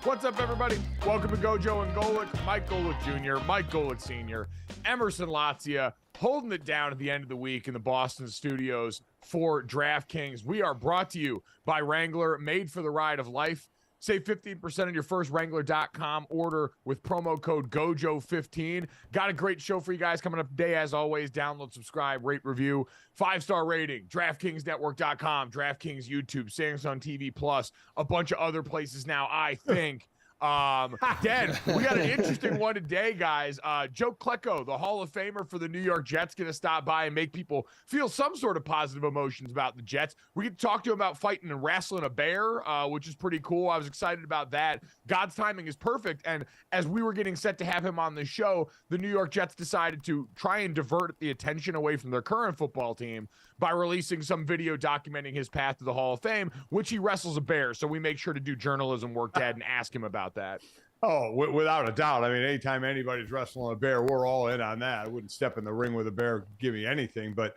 What's up, everybody? Welcome to GoJo and Golic. Mike Golic Jr., Mike Golic Sr., Emerson Latzia, holding it down at the end of the week in the Boston studios for DraftKings. We are brought to you by Wrangler, made for the ride of life. Save 15% on your first Wrangler.com order with promo code GOJO15. Got a great show for you guys coming up today. As always, download, subscribe, rate, review, 5-star rating, DraftKingsNetwork.com, DraftKings YouTube, Samsung TV Plus, a bunch of other places now, I think. Dan, we got an interesting one today, guys. Joe Klecko, the Hall of Famer for the New York Jets, going to stop by and make people feel some sort of positive emotions about the Jets. We get to talk to him about fighting and wrestling a bear, which is pretty cool. I was excited about that. God's timing is perfect. And as we were getting set to have him on the show, the New York Jets decided to try and divert the attention away from their current football team by releasing some video documenting his path to the Hall of Fame, which he wrestles a bear. So we make sure to do journalism work, Dad, and ask him about that. Oh, without a doubt. I mean, anytime anybody's wrestling a bear, we're all in on that. I wouldn't step in the ring with a bear, give me anything. But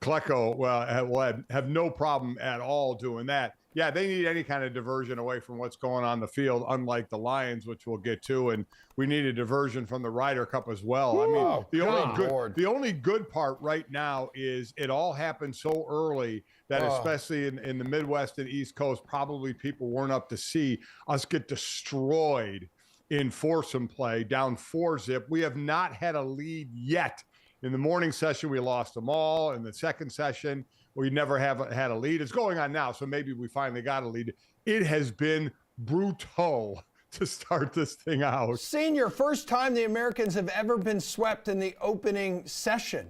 Klecko, will have no problem at all doing that. Yeah, they need any kind of diversion away from what's going on the field, unlike the Lions, which we'll get to. And we need a diversion from the Ryder Cup as well. Whoa, I mean, the only good part right now is it all happened so early that especially in the Midwest and East Coast, probably people weren't up to see us get destroyed in foursome play, down 4-0. We have not had a lead yet. In the morning session, we lost them all. In the second session, we never have had a lead. It's going on now, so maybe we finally got a lead. It has been brutal to start this thing out. Senior, first time the Americans have ever been swept in the opening session.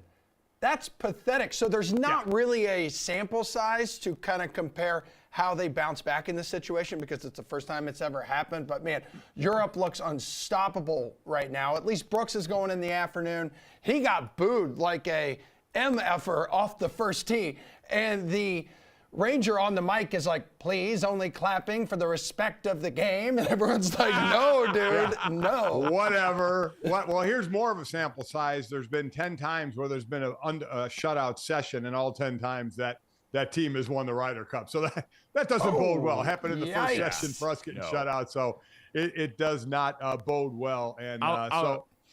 That's pathetic. So there's not really a sample size to kind of compare how they bounce back in this situation because it's the first time it's ever happened. But, man, Europe looks unstoppable right now. At least Brooks is going in the afternoon. He got booed like a MFer off the first tee. And the Ranger on the mic is like, please, only clapping for the respect of the game. And everyone's like, no, dude, no. Whatever. Well, here's more of a sample size. There's been 10 times where there's been a shutout session, and all 10 times that team has won the Ryder Cup. So that doesn't bode well. It happened in the first session for us getting shut out. So it does not bode well. And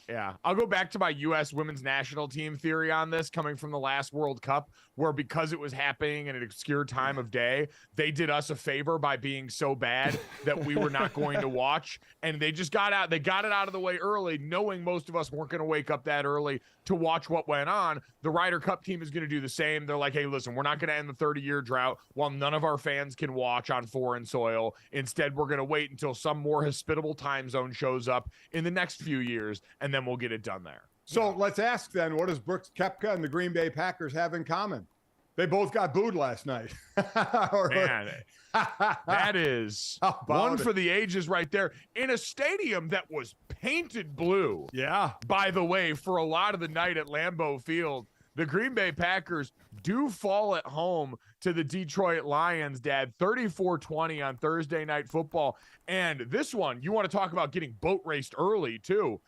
Yeah, I'll go back to my U.S. women's national team theory on this, coming from the last World Cup, where because it was happening at an obscure time of day, they did us a favor by being so bad that we were not going to watch. And they just got out. They got it out of the way early, knowing most of us weren't going to wake up that early to watch what went on. The Ryder Cup team is going to do the same. They're like, hey, listen, we're not going to end the 30-year drought while none of our fans can watch on foreign soil. Instead, we're going to wait until some more hospitable time zone shows up in the next few years, and then we'll get it done there. So let's ask then, what does Brooks Koepka and the Green Bay Packers have in common? They both got booed last night. Man, that is one for the ages right there in a stadium that was painted blue. Yeah. By the way, for a lot of the night at Lambeau Field, the Green Bay Packers do fall at home to the Detroit Lions, Dad, 34-20 on Thursday Night Football. And this one, you want to talk about getting boat raced early, too.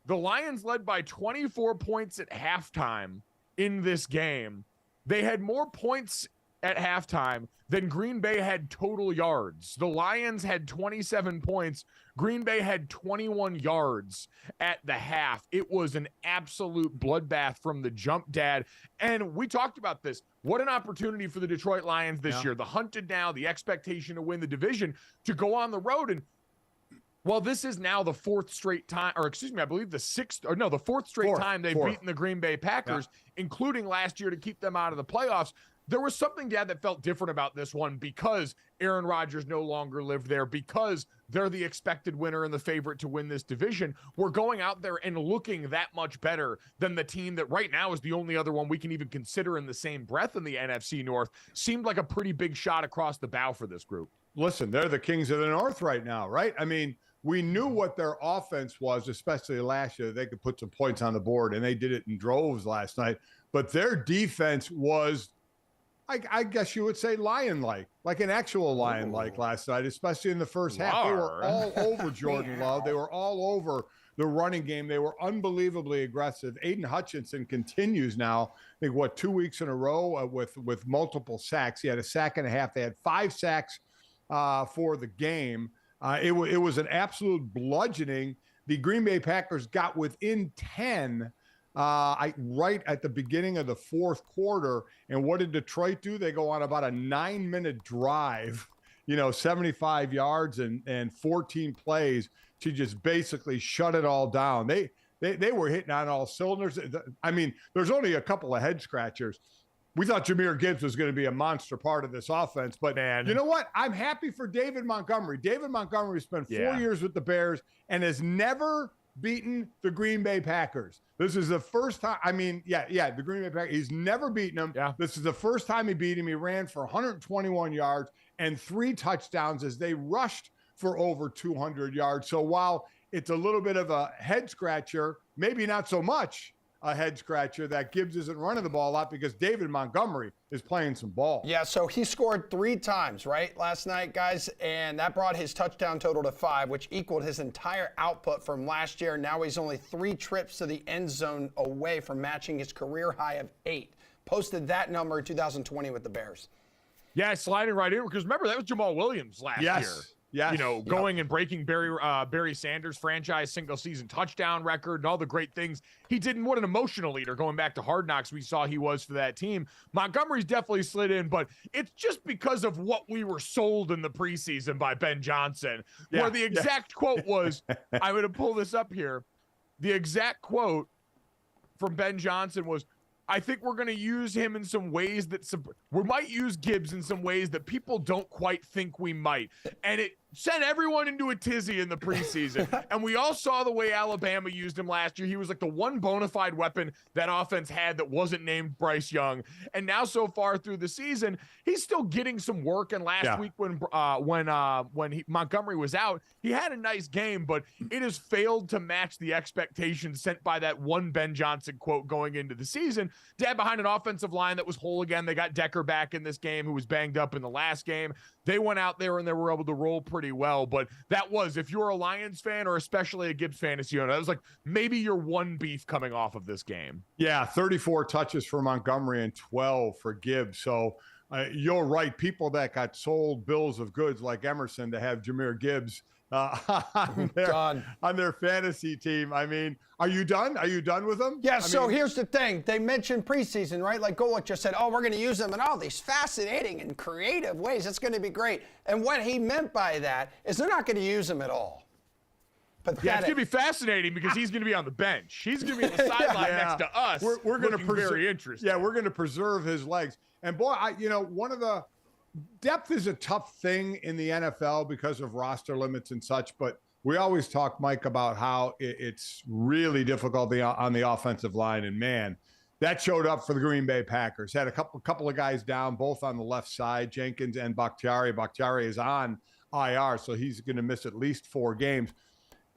The Lions led by 24 points at halftime in this game. They had more points at halftime than Green Bay had total yards. The Lions had 27 points. Green Bay had 21 yards at the half. It was an absolute bloodbath from the jump, Dad. And we talked about this. What an opportunity for the Detroit Lions this year. The hunted now, the expectation to win the division, to go on the road. And well, this is now the fourth straight time, or excuse me, I believe the fourth straight time they've beaten the Green Bay Packers, including last year to keep them out of the playoffs. There was something, Dad, that felt different about this one because Aaron Rodgers no longer lived there, because they're the expected winner and the favorite to win this division. We're going out there and looking that much better than the team that right now is the only other one we can even consider in the same breath in the NFC North. Seemed like a pretty big shot across the bow for this group. Listen, they're the kings of the North right now, right? I mean, we knew what their offense was, especially last year. They could put some points on the board, and they did it in droves last night. But their defense was, I guess you would say, lion-like, like an actual lion-like last night, especially in the first half. They were all over Jordan Love. They were all over the running game. They were unbelievably aggressive. Aiden Hutchinson continues now, I think, 2 weeks in a row with multiple sacks. He had a sack and a half. They had 5 sacks for the game. It was an absolute bludgeoning. The Green Bay Packers got within 10 right at the beginning of the fourth quarter. And what did Detroit do? They go on about a 9-minute drive, 75 yards and 14 plays to just basically shut it all down. They were hitting on all cylinders. I mean, there's only a couple of head scratchers. We thought Jahmyr Gibbs was going to be a monster part of this offense, but you know what? I'm happy for David Montgomery. David Montgomery spent 4 years with the Bears and has never beaten the Green Bay Packers. This is the first time. I mean, the Green Bay Packers, he's never beaten them. Yeah. This is the first time he beat him. He ran for 121 yards and 3 touchdowns as they rushed for over 200 yards. So while it's a little bit of a head scratcher, maybe not so much a head scratcher that Gibbs isn't running the ball a lot because David Montgomery is playing some ball. Yeah, so he scored 3 times, right, last night, guys, and that brought his touchdown total to 5, which equaled his entire output from last year. Now he's only 3 trips to the end zone away from matching his career high of 8. Posted that number in 2020 with the Bears. Yeah, sliding right in, because remember, that was Jamal Williams last year. Yes. Going and breaking Barry Sanders' franchise single-season touchdown record and all the great things he did. And what an emotional leader, going back to Hard Knocks, we saw he was for that team. Montgomery's definitely slid in, but it's just because of what we were sold in the preseason by Ben Johnson, where the exact quote was, I'm going to pull this up here. The exact quote from Ben Johnson was, I think we're going to use him in some ways we might use Gibbs in some ways that people don't quite think we might. And it sent everyone into a tizzy in the preseason. And we all saw the way Alabama used him last year. He was like the one bona fide weapon that offense had that wasn't named Bryce Young. And now so far through the season, he's still getting some work. And last week when Montgomery was out, he had a nice game, but it has failed to match the expectations sent by that one Ben Johnson quote going into the season. Dad, behind an offensive line that was whole again. They got Decker back in this game, who was banged up in the last game. They went out there and they were able to roll pretty well. But that was, if you're a Lions fan or especially a Gibbs fantasy owner, that was like maybe your one beef coming off of this game. Yeah, 34 touches for Montgomery and 12 for Gibbs. So you're right. People that got sold bills of goods like Emerson to have Jahmyr Gibbs on their fantasy team. I mean, are you done? Are you done with them? Yeah, here's the thing. They mentioned preseason, right? Like Golic just said, we're going to use them in all these fascinating and creative ways. It's going to be great. And what he meant by that is they're not going to use them at all. Pathetic. Yeah, it's going to be fascinating because he's going to be on the bench. He's going to be on the sideline next to us. We're going to very interesting. Yeah, we're going to preserve his legs. And boy, one of the depth is a tough thing in the NFL because of roster limits and such. But we always talk, Mike, about how it's really difficult on the offensive line. And man, that showed up for the Green Bay Packers. Had a couple of guys down, both on the left side, Jenkins and Bakhtiari. Bakhtiari is on IR, so he's going to miss at least 4 games.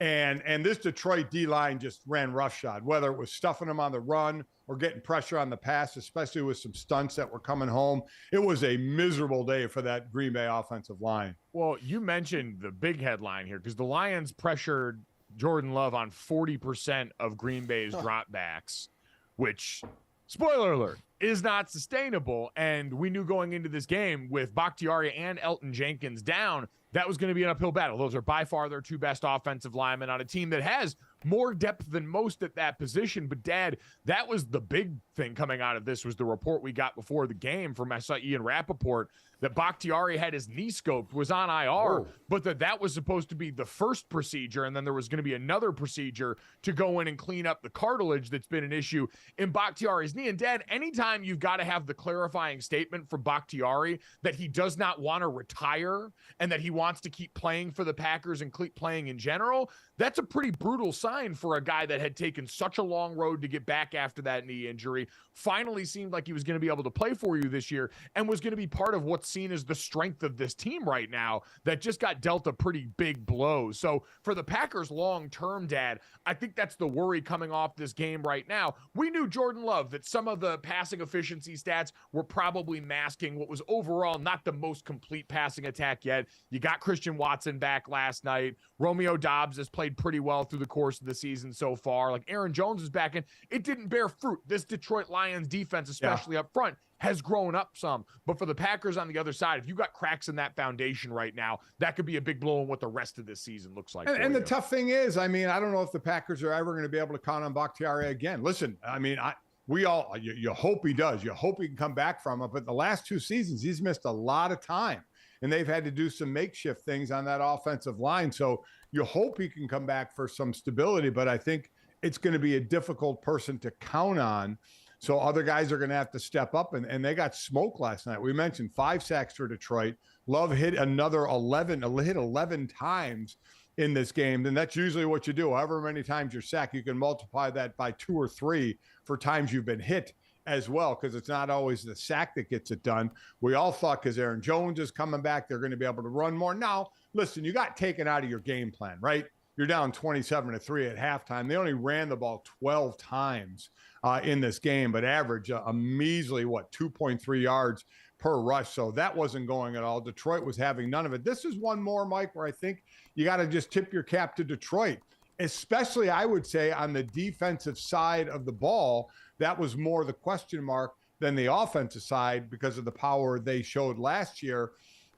And this Detroit D-line just ran roughshod, whether it was stuffing them on the run or getting pressure on the pass, especially with some stunts that were coming home. It was a miserable day for that Green Bay offensive line. Well, you mentioned the big headline here because the Lions pressured Jordan Love on 40% of Green Bay's dropbacks, which, spoiler alert, is not sustainable. And we knew going into this game with Bakhtiari and Elton Jenkins down, that was going to be an uphill battle. Those are by far their 2 best offensive linemen on a team that has more depth than most at that position. But, Dad, that was the big thing coming out of this was the report we got before the game from Ian Rappaport that Bakhtiari had his knee scoped, was on IR, but that was supposed to be the first procedure, and then there was going to be another procedure to go in and clean up the cartilage that's been an issue in Bakhtiari's knee. And, Dad, anytime you've got to have the clarifying statement from Bakhtiari that he does not want to retire and that he wants to keep playing for the Packers and keep playing in general, that's a pretty brutal sign for a guy that had taken such a long road to get back after that knee injury, finally seemed like he was going to be able to play for you this year and was going to be part of what's seen as the strength of this team right now that just got dealt a pretty big blow. So for the Packers long-term, Dad, I think that's the worry coming off this game right now. We knew Jordan Love that some of the passing efficiency stats were probably masking what was overall not the most complete passing attack yet. You got Christian Watson back last night. Romeo Doubs has played pretty well through the course of the season so far. Like Aaron Jones is back in. It didn't bear fruit. This Detroit Lions defense, especially up front, has grown up some. But for the Packers on the other side, if you got cracks in that foundation right now, that could be a big blow in what the rest of this season looks like. And the tough thing is, I don't know if the Packers are ever going to be able to count on Bakhtiari again. Listen, you hope he does. You hope he can come back from it. But the last 2 seasons, he's missed a lot of time. And they've had to do some makeshift things on that offensive line. So you hope he can come back for some stability. But I think it's going to be a difficult person to count on. So other guys are going to have to step up, and they got smoked last night. We mentioned 5 sacks for Detroit. Love hit another 11 times in this game. And that's usually what you do. However many times you're sacked, you can multiply that by 2 or 3 for times you've been hit as well, because it's not always the sack that gets it done. We all thought because Aaron Jones is coming back, they're going to be able to run more. Now, listen, you got taken out of your game plan, right? You're down 27-3 at halftime. They only ran the ball 12 times in this game, but average a measly, 2.3 yards per rush. So that wasn't going at all. Detroit was having none of it. This is one more, Mike, where I think you got to just tip your cap to Detroit, especially, I would say, on the defensive side of the ball. That was more the question mark than the offensive side because of the power they showed last year.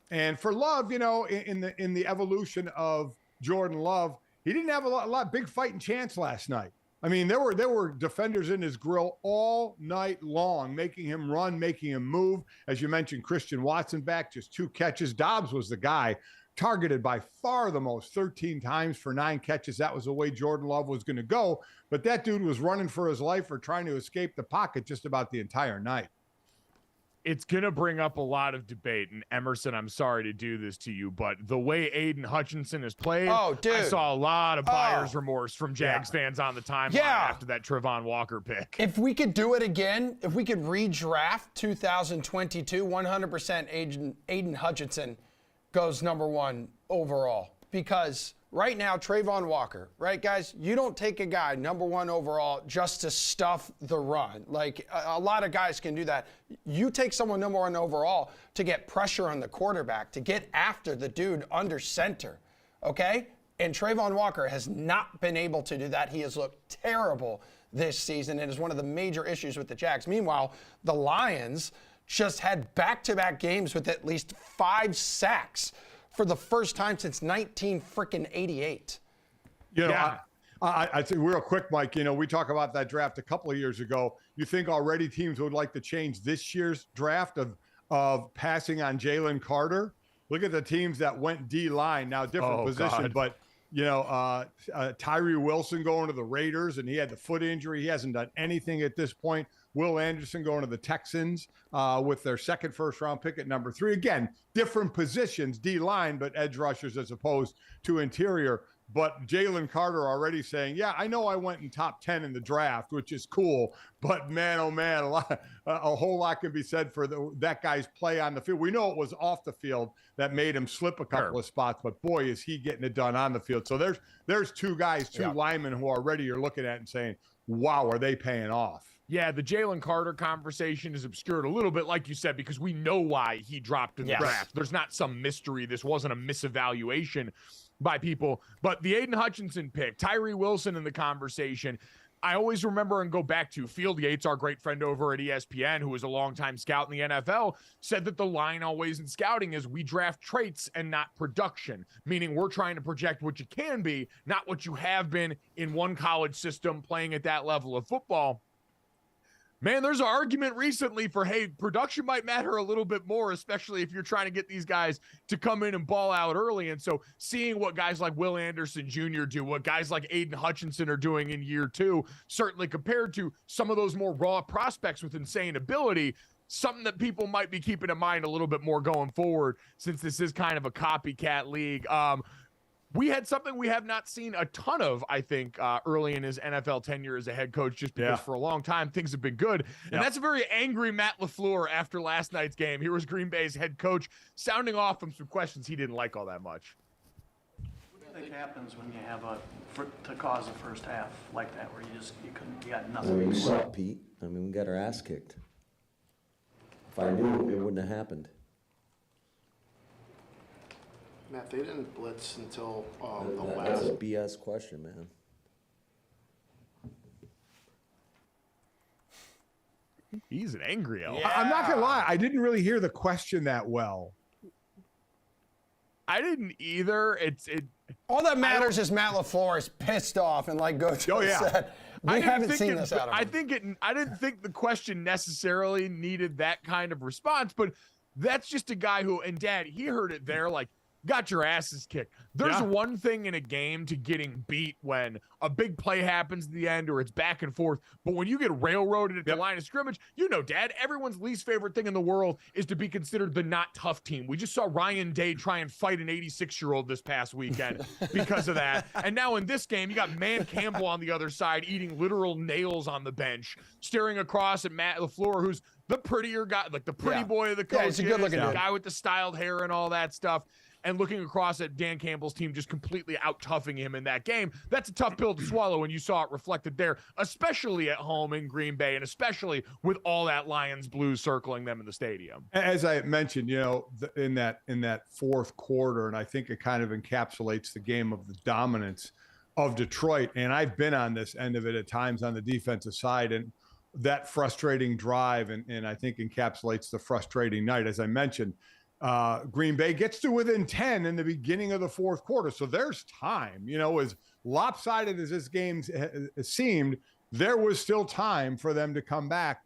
And for Love, in the evolution of Jordan Love, he didn't have a lot big fighting chance last night. I mean, there were defenders in his grill all night long, making him run, making him move. As you mentioned, Christian Watson back, just 2 catches. Doubs was the guy targeted by far the most, 13 times for 9 catches. That was the way Jordan Love was going to go. But that dude was running for his life or trying to escape the pocket just about the entire night. It's going to bring up a lot of debate. And Emerson, I'm sorry to do this to you, but the way Aiden Hutchinson has played, I saw a lot of buyer's remorse from Jags fans on the timeline after that Trevon Walker pick. If we could do it again, if we could redraft 2022, 100% Aiden Hutchinson goes number 1 overall. Because right now, Trevon Walker, right, guys? You don't take a guy number 1 overall just to stuff the run. Like, a lot of guys can do that. You take someone number 1 overall to get pressure on the quarterback, to get after the dude under center, okay? And Trevon Walker has not been able to do that. He has looked terrible this season. It is one of the major issues with the Jags. Meanwhile, the Lions just had back-to-back games with at least 5 sacks for the first time since 1988. You know, I think real quick, Mike, you know, we talk about that draft a couple of years ago. You think already teams would like to change this year's draft of passing on Jalen Carter? Look at the teams that went D-line, now different position, God. but you know, Tyree Wilson going to the Raiders, and he had the foot injury. He hasn't done anything at this point. Will Anderson going to the Texans with their second first-round pick at number 3. Again, different positions, D-line, but edge rushers as opposed to interior. But Jalen Carter already saying, yeah, I know I went in top 10 in the draft, which is cool. But, man, oh, man, a whole lot can be said for that guy's play on the field. We know it was off the field that made him slip a couple of spots. But, boy, is he getting it done on the field. So there's two guys, two linemen who already you're looking at and saying, wow, are they paying off? Yeah, the Jalen Carter conversation is obscured a little bit, like you said, because we know why he dropped in the draft. There's not some mystery. This wasn't a misevaluation by people. But the Aiden Hutchinson pick, Tyree Wilson in the conversation, I always remember and go back to Field Yates, our great friend over at ESPN, who was a longtime scout in the NFL, said that the line always in scouting is we draft traits and not production, meaning we're trying to project what you can be, not what you have been in one college system playing at that level of football. Man, there's an argument recently for, hey, production might matter a little bit more, especially if you're trying to get these guys to come in and ball out early. And so seeing what guys like Will Anderson Jr. do, what guys like Aiden Hutchinson are doing in year 2, certainly compared to some of those more raw prospects with insane ability, something that people might be keeping in mind a little bit more going forward, since this is kind of a copycat league. We had something we have not seen a ton of, I think, early in his NFL tenure as a head coach, just because for a long time things have been good. And that's a very angry Matt LaFleur after last night's game. Here was Green Bay's head coach sounding off from some questions he didn't like all that much. What do you think happens when you have to cause a first half like that, where you got nothing? We suck, Pete. I mean, we got our ass kicked. If I knew, it wouldn't have happened. Matt, they didn't blitz until the That's a last. BS question, man. He's an angry elf. I'm not going to lie. I didn't really hear the question that well. I didn't either. All that matters is Matt LaFleur is pissed off, and like GoJo said, we haven't seen this out of him. I didn't think the question necessarily needed that kind of response, but that's just a guy who, and Dad, he heard it there, like, got your asses kicked. There's one thing in a game to getting beat when a big play happens at the end or it's back and forth. But when you get railroaded at the line of scrimmage, you know, Dad, everyone's least favorite thing in the world is to be considered the not tough team. We just saw Ryan Day try and fight an 86-year-old this past weekend because of that. And now in this game, you got Man Campbell on the other side eating literal nails on the bench, staring across at Matt LaFleur, who's the prettier guy, like the pretty boy of the coach. He's a good-looking dude. Guy with the styled hair and all that stuff. And looking across at Dan Campbell's team just completely out-toughing him in that game. That's a tough pill to swallow, and you saw it reflected there, especially at home in Green Bay, and especially with all that Lions blue circling them in the stadium. As I mentioned, you know, in that fourth quarter, and I think it kind of encapsulates the game of the dominance of Detroit. And I've been on this end of it at times on the defensive side, and that frustrating drive, and I think encapsulates the frustrating night. As I mentioned, Green Bay gets to within 10 in the beginning of the fourth quarter. So there's time, you know, as lopsided as this game seemed, there was still time for them to come back.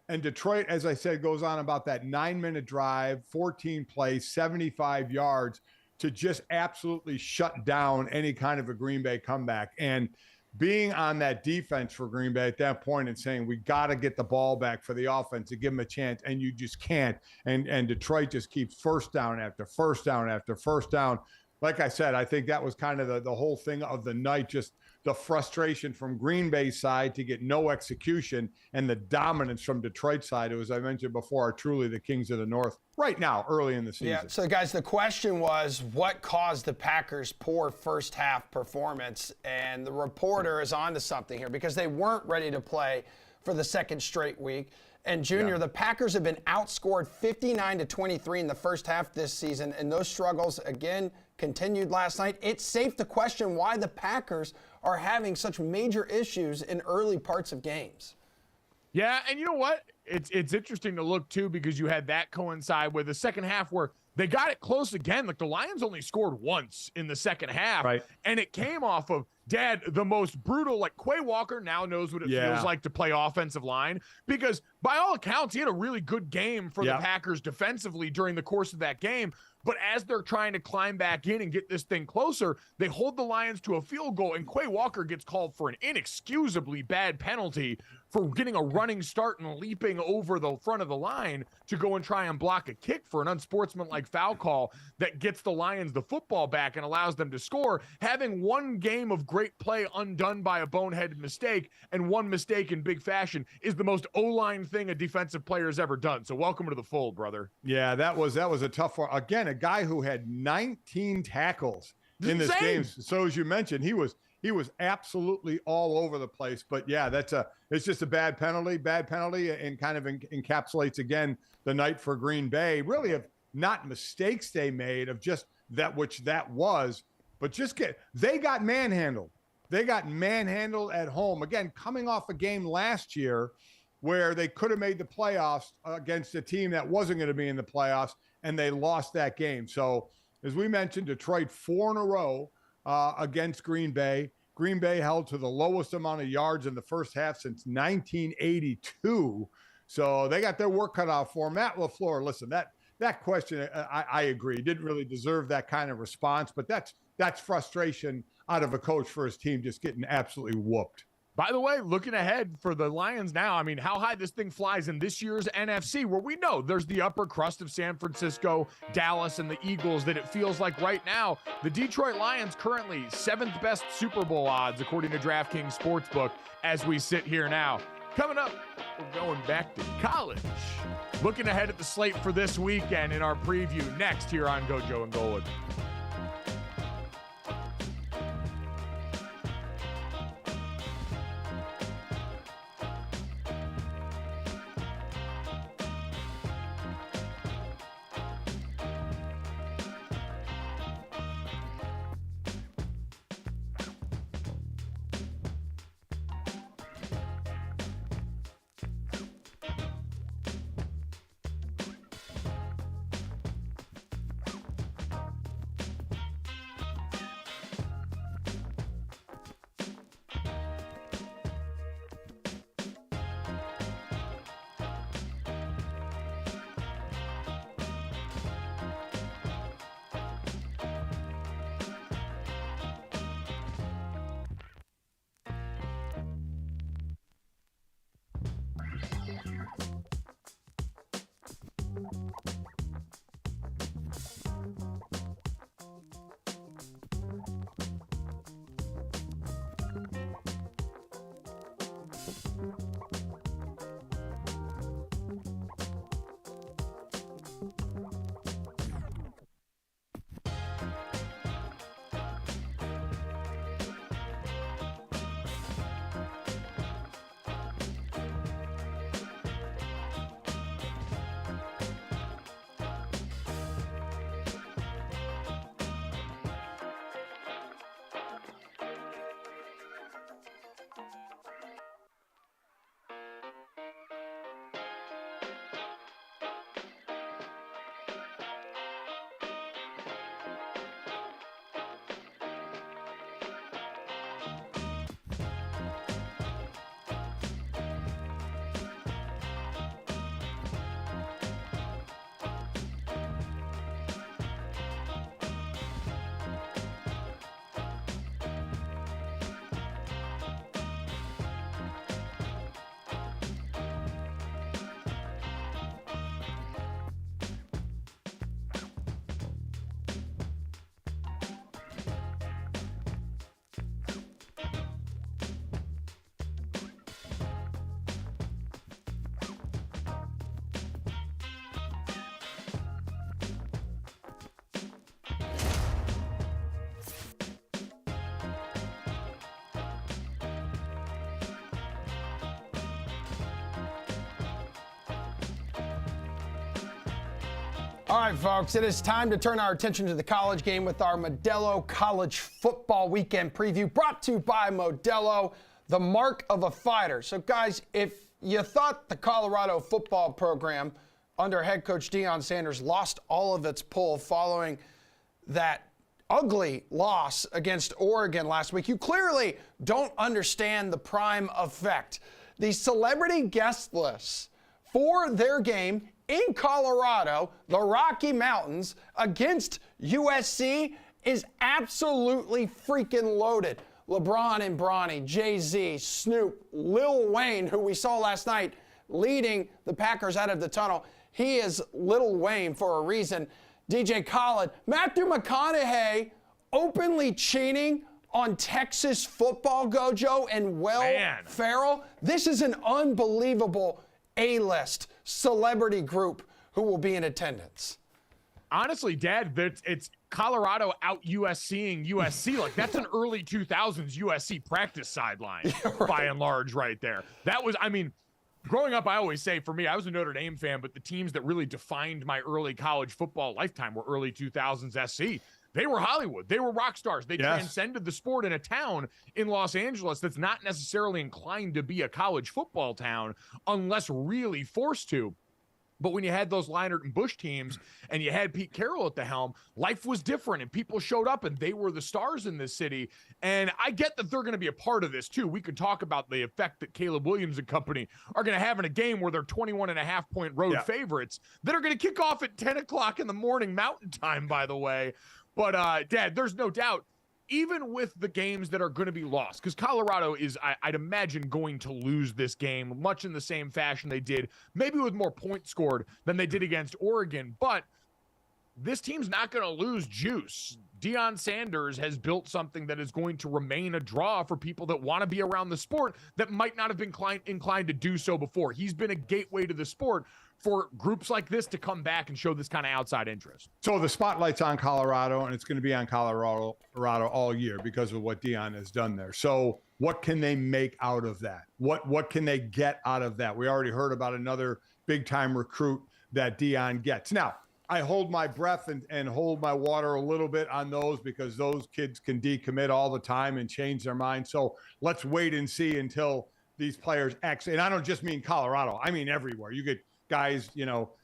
And Detroit, as I said, goes on about that 9-minute drive, 14 plays, 75 yards to just absolutely shut down any kind of a Green Bay comeback. And being on that defense for Green Bay at that point and saying, we got to get the ball back for the offense to give them a chance, and you just can't. And Detroit just keeps first down after first down after first down. Like I said, I think that was kind of the whole thing of the night, just the frustration from Green Bay's side to get no execution, and the dominance from Detroit's side, who, as I mentioned before, are truly the Kings of the North right now, early in the season. Yeah, so guys, the question was, what caused the Packers' poor first half performance? And the reporter is onto something here, because they weren't ready to play for the second straight week. And Junior, the Packers have been outscored 59-23 in the first half this season, and those struggles, again, continued last night. It's safe to question why the Packers are having such major issues in early parts of games. Yeah, and you know what? It's interesting to look, too, because you had that coincide with the second half where they got it close again. Like the Lions only scored once in the second half. Right. And it came off of, Dad, the most brutal, like Quay Walker now knows what it feels like to play offensive line, because by all accounts, he had a really good game for the Packers defensively during the course of that game. But as they're trying to climb back in and get this thing closer, they hold the Lions to a field goal, and Quay Walker gets called for an inexcusably bad penalty for getting a running start and leaping over the front of the line to go and try and block a kick for an unsportsmanlike foul call that gets the Lions the football back and allows them to score. Having one game of great play undone by a boneheaded mistake and one mistake in big fashion is the most O-line thing a defensive player has ever done. So welcome to the fold, brother. Yeah, that was a tough one. Again, a guy who had 19 tackles in this game. So as you mentioned, he was absolutely all over the place. But yeah, it's just a bad penalty, and kind of encapsulates again the night for Green Bay. Really, of not mistakes they made, of just that was, but they got manhandled. They got manhandled at home. Again, coming off a game last year where they could have made the playoffs against a team that wasn't going to be in the playoffs, and they lost that game. So as we mentioned, Detroit 4 in a row against Green Bay. Green Bay held to the lowest amount of yards in the first half since 1982. So they got their work cut out for them. Matt LaFleur, listen, that question, I agree, didn't really deserve that kind of response, but that's frustration out of a coach for his team just getting absolutely whooped. By the way, looking ahead for the Lions now, I mean, how high this thing flies in this year's NFC, where we know there's the upper crust of San Francisco, Dallas, and the Eagles, that it feels like right now the Detroit Lions currently 7th best Super Bowl odds, according to DraftKings Sportsbook, as we sit here now. Coming up, we're going back to college. Looking ahead at the slate for this weekend in our preview next here on GoJo and Golic. All right, folks, it is time to turn our attention to the college game with our Modelo College Football Weekend Preview, brought to you by Modelo, the mark of a fighter. So, guys, if you thought the Colorado football program under head coach Deion Sanders lost all of its pull following that ugly loss against Oregon last week. You clearly don't understand the prime effect. The celebrity guest lists for their game in Colorado, the Rocky Mountains, against USC is absolutely freaking loaded. LeBron and Bronny, Jay-Z, Snoop, Lil Wayne, who we saw last night leading the Packers out of the tunnel. He is Lil Wayne for a reason. DJ Khaled, Matthew McConaughey openly cheating on Texas football, GoJo, and Ferrell. This is an unbelievable A-list celebrity group who will be in attendance. Honestly, Dad, it's Colorado out USCing USC. Like, that's an early 2000s USC practice sideline, by and large, right there. That was, I mean, growing up, I always say, for me, I was a Notre Dame fan, but the teams that really defined my early college football lifetime were early 2000s SC. They were Hollywood. They were rock stars. They transcended the sport in a town in Los Angeles that's not necessarily inclined to be a college football town unless really forced to. But when you had those Leinart and Bush teams and you had Pete Carroll at the helm, life was different and people showed up and they were the stars in this city. And I get that they're going to be a part of this too. We could talk about the effect that Caleb Williams and company are going to have in a game where they're 21.5-point road favorites that are going to kick off at 10 o'clock in the morning Mountain Time, by the way. But, Dad, there's no doubt, even with the games that are going to be lost, because Colorado is, I'd imagine, going to lose this game much in the same fashion they did, maybe with more points scored than they did against Oregon. But this team's not going to lose juice. Deion Sanders has built something that is going to remain a draw for people that want to be around the sport that might not have been inclined to do so before. He's been a gateway to the sport for groups like this to come back and show this kind of outside interest. So the spotlight's on Colorado, and it's going to be on Colorado all year because of what Deion has done there. So what can they make out of that? What can they get out of that? We already heard about another big-time recruit that Deion gets. Now, I hold my breath and hold my water a little bit on those because those kids can decommit all the time and change their mind. So let's wait and see until these players actually, and I don't just mean Colorado, I mean everywhere. You get guys,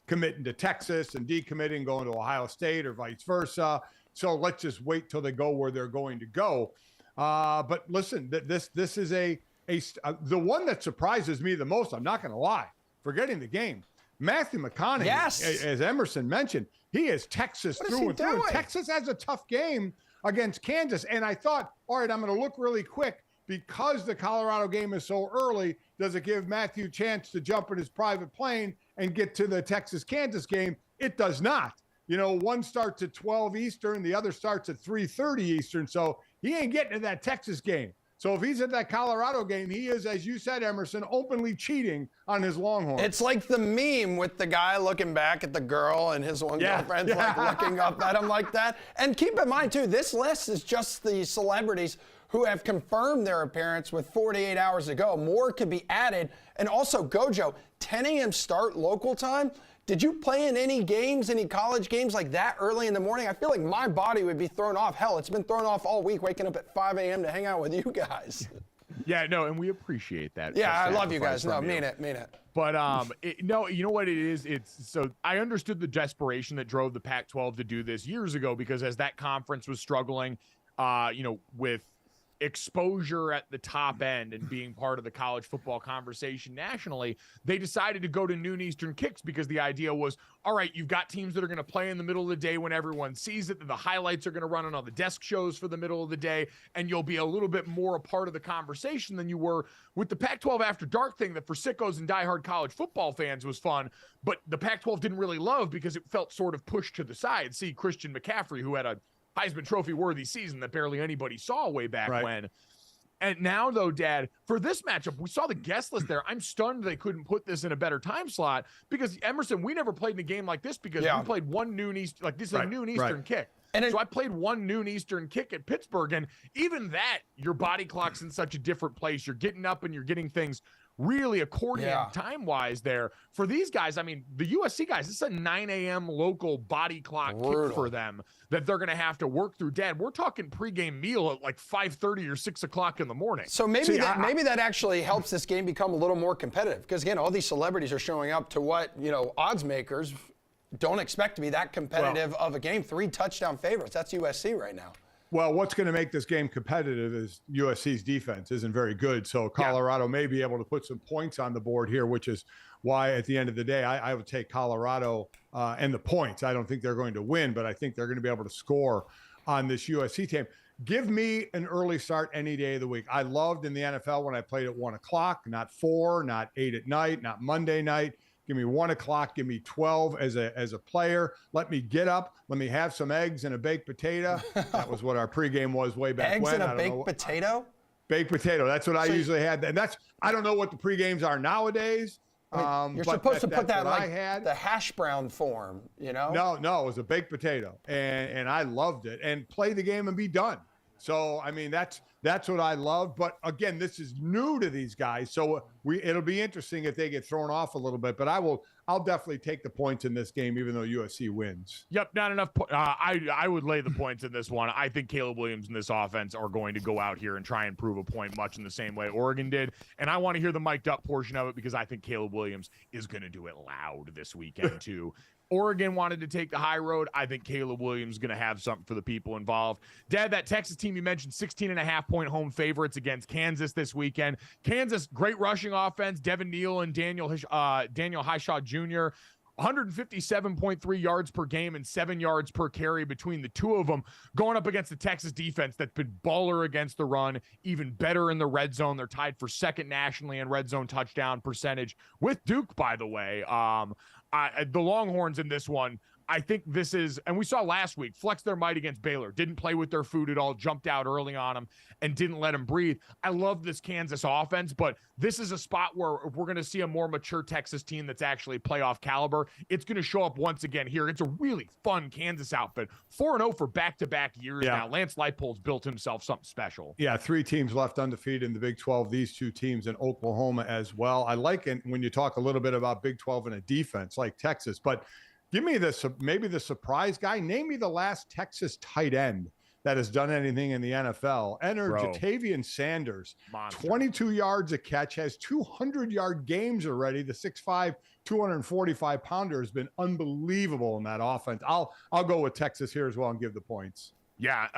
committing to Texas and decommitting, going to Ohio State or vice versa. So let's just wait till they go where they're going to go. But listen, this is the one that surprises me the most. I'm not going to lie, forgetting the game. Matthew McConaughey, as Emerson mentioned, he is Texas through and through. Texas has a tough game against Kansas. And I thought, all right, I'm going to look really quick because the Colorado game is so early. Does it give Matthew a chance to jump in his private plane and get to the Texas-Kansas game? It does not. One starts at 12 Eastern, the other starts at 3:30 Eastern. So he ain't getting to that Texas game. So if he's at that Colorado game, he is, as you said, Emerson, openly cheating on his Longhorns. It's like the meme with the guy looking back at the girl and his one girlfriend's like looking up at him like that. And keep in mind, too, this list is just the celebrities who have confirmed their appearance with 48 hours to go. More could be added. And also, GoJo, 10 a.m. start local time. Did you play in any games, any college games like that early in the morning? I feel like my body would be thrown off. Hell, it's been thrown off all week, waking up at 5 a.m. to hang out with you guys. Yeah, no, and we appreciate that. Yeah, I love you guys. No, mean it. But no, you know what it is? So I understood the desperation that drove the Pac-12 to do this years ago, because as that conference was struggling, with exposure at the top end and being part of the college football conversation nationally, they decided to go to noon Eastern kicks because the idea was, all right, you've got teams that are going to play in the middle of the day when everyone sees it. The highlights are going to run on all the desk shows for the middle of the day, and you'll be a little bit more a part of the conversation than you were with the Pac-12 After Dark thing that for sickos and diehard college football fans was fun, but the Pac-12 didn't really love because it felt sort of pushed to the side. See Christian McCaffrey, who had a Heisman Trophy worthy season that barely anybody saw way back when. And now, though, Dad, for this matchup, we saw the guest list there. I'm stunned they couldn't put this in a better time slot because, Emerson, we never played in a game like this because we played one noon Eastern, like this is a noon Eastern kick. So I played one noon Eastern kick at Pittsburgh, and even that, your body clock's in such a different place. You're getting up and you're getting things really accordion time-wise there. For these guys, I mean, the USC guys, this is a 9 a.m. local body clock kick for them that they're going to have to work through. Dad, we're talking pregame meal at like 5:30 or 6 o'clock in the morning. So maybe maybe that actually helps this game become a little more competitive, because again, all these celebrities are showing up to what, odds makers don't expect to be that competitive of a game. 3 touchdown favorites. That's USC right now. Well, what's going to make this game competitive is USC's defense isn't very good. So Colorado may be able to put some points on the board here, which is why at the end of the day, I would take Colorado and the points. I don't think they're going to win, but I think they're going to be able to score on this USC team. Give me an early start any day of the week. I loved in the NFL when I played at 1 o'clock, not 4, not 8 at night, not Monday night. Give me 1 o'clock. Give me 12 as a player. Let me get up. Let me have some eggs and a baked potato. That was what our pregame was way back eggs when. Eggs and a baked potato? Baked potato. That's what I usually had. And I don't know what the pregames are nowadays. You're supposed to put that like the hash brown form, No, it was a baked potato, and I loved it. And play the game and be done. So I mean, that's what I love. But again, this is new to these guys, so it'll be interesting if they get thrown off a little bit. But I'll definitely take the points in this game, even though USC wins. Yep, not enough. I would lay the points in this one. I think Caleb Williams and this offense are going to go out here and try and prove a point, much in the same way Oregon did. And I want to hear the mic'd up portion of it, because I think Caleb Williams is going to do it loud this weekend too. Oregon wanted to take the high road. I think Caleb Williams is going to have something for the people involved. Dad, that Texas team you mentioned, 16.5-point home favorites against Kansas this weekend. Kansas, great rushing offense. Devin Neal and Daniel Hishaw Jr., 157.3 yards per game and 7 yards per carry between the two of them, going up against the Texas defense that's been baller against the run, even better in the red zone. They're tied for second nationally in red zone touchdown percentage with Duke, by the way. The Longhorns in this one, I think this is, and we saw last week, flex their might against Baylor. Didn't play with their food at all, jumped out early on them, and didn't let them breathe. I love this Kansas offense, but this is a spot where if we're going to see a more mature Texas team that's actually playoff caliber, it's going to show up once again here. It's a really fun Kansas outfit. 4-0 for back-to-back years now. Lance Leipold's built himself something special. Yeah, 3 teams left undefeated in the Big 12. These 2 teams in Oklahoma as well. I like it when you talk a little bit about Big 12 and a defense like Texas, but give me maybe the surprise guy. Name me the last Texas tight end that has done anything in the NFL. Enter Jatavian Sanders. Monster. 22 yards a catch, has 200-yard games already. The 6'5", 245-pounder has been unbelievable in that offense. I'll go with Texas here as well and give the points. Yeah,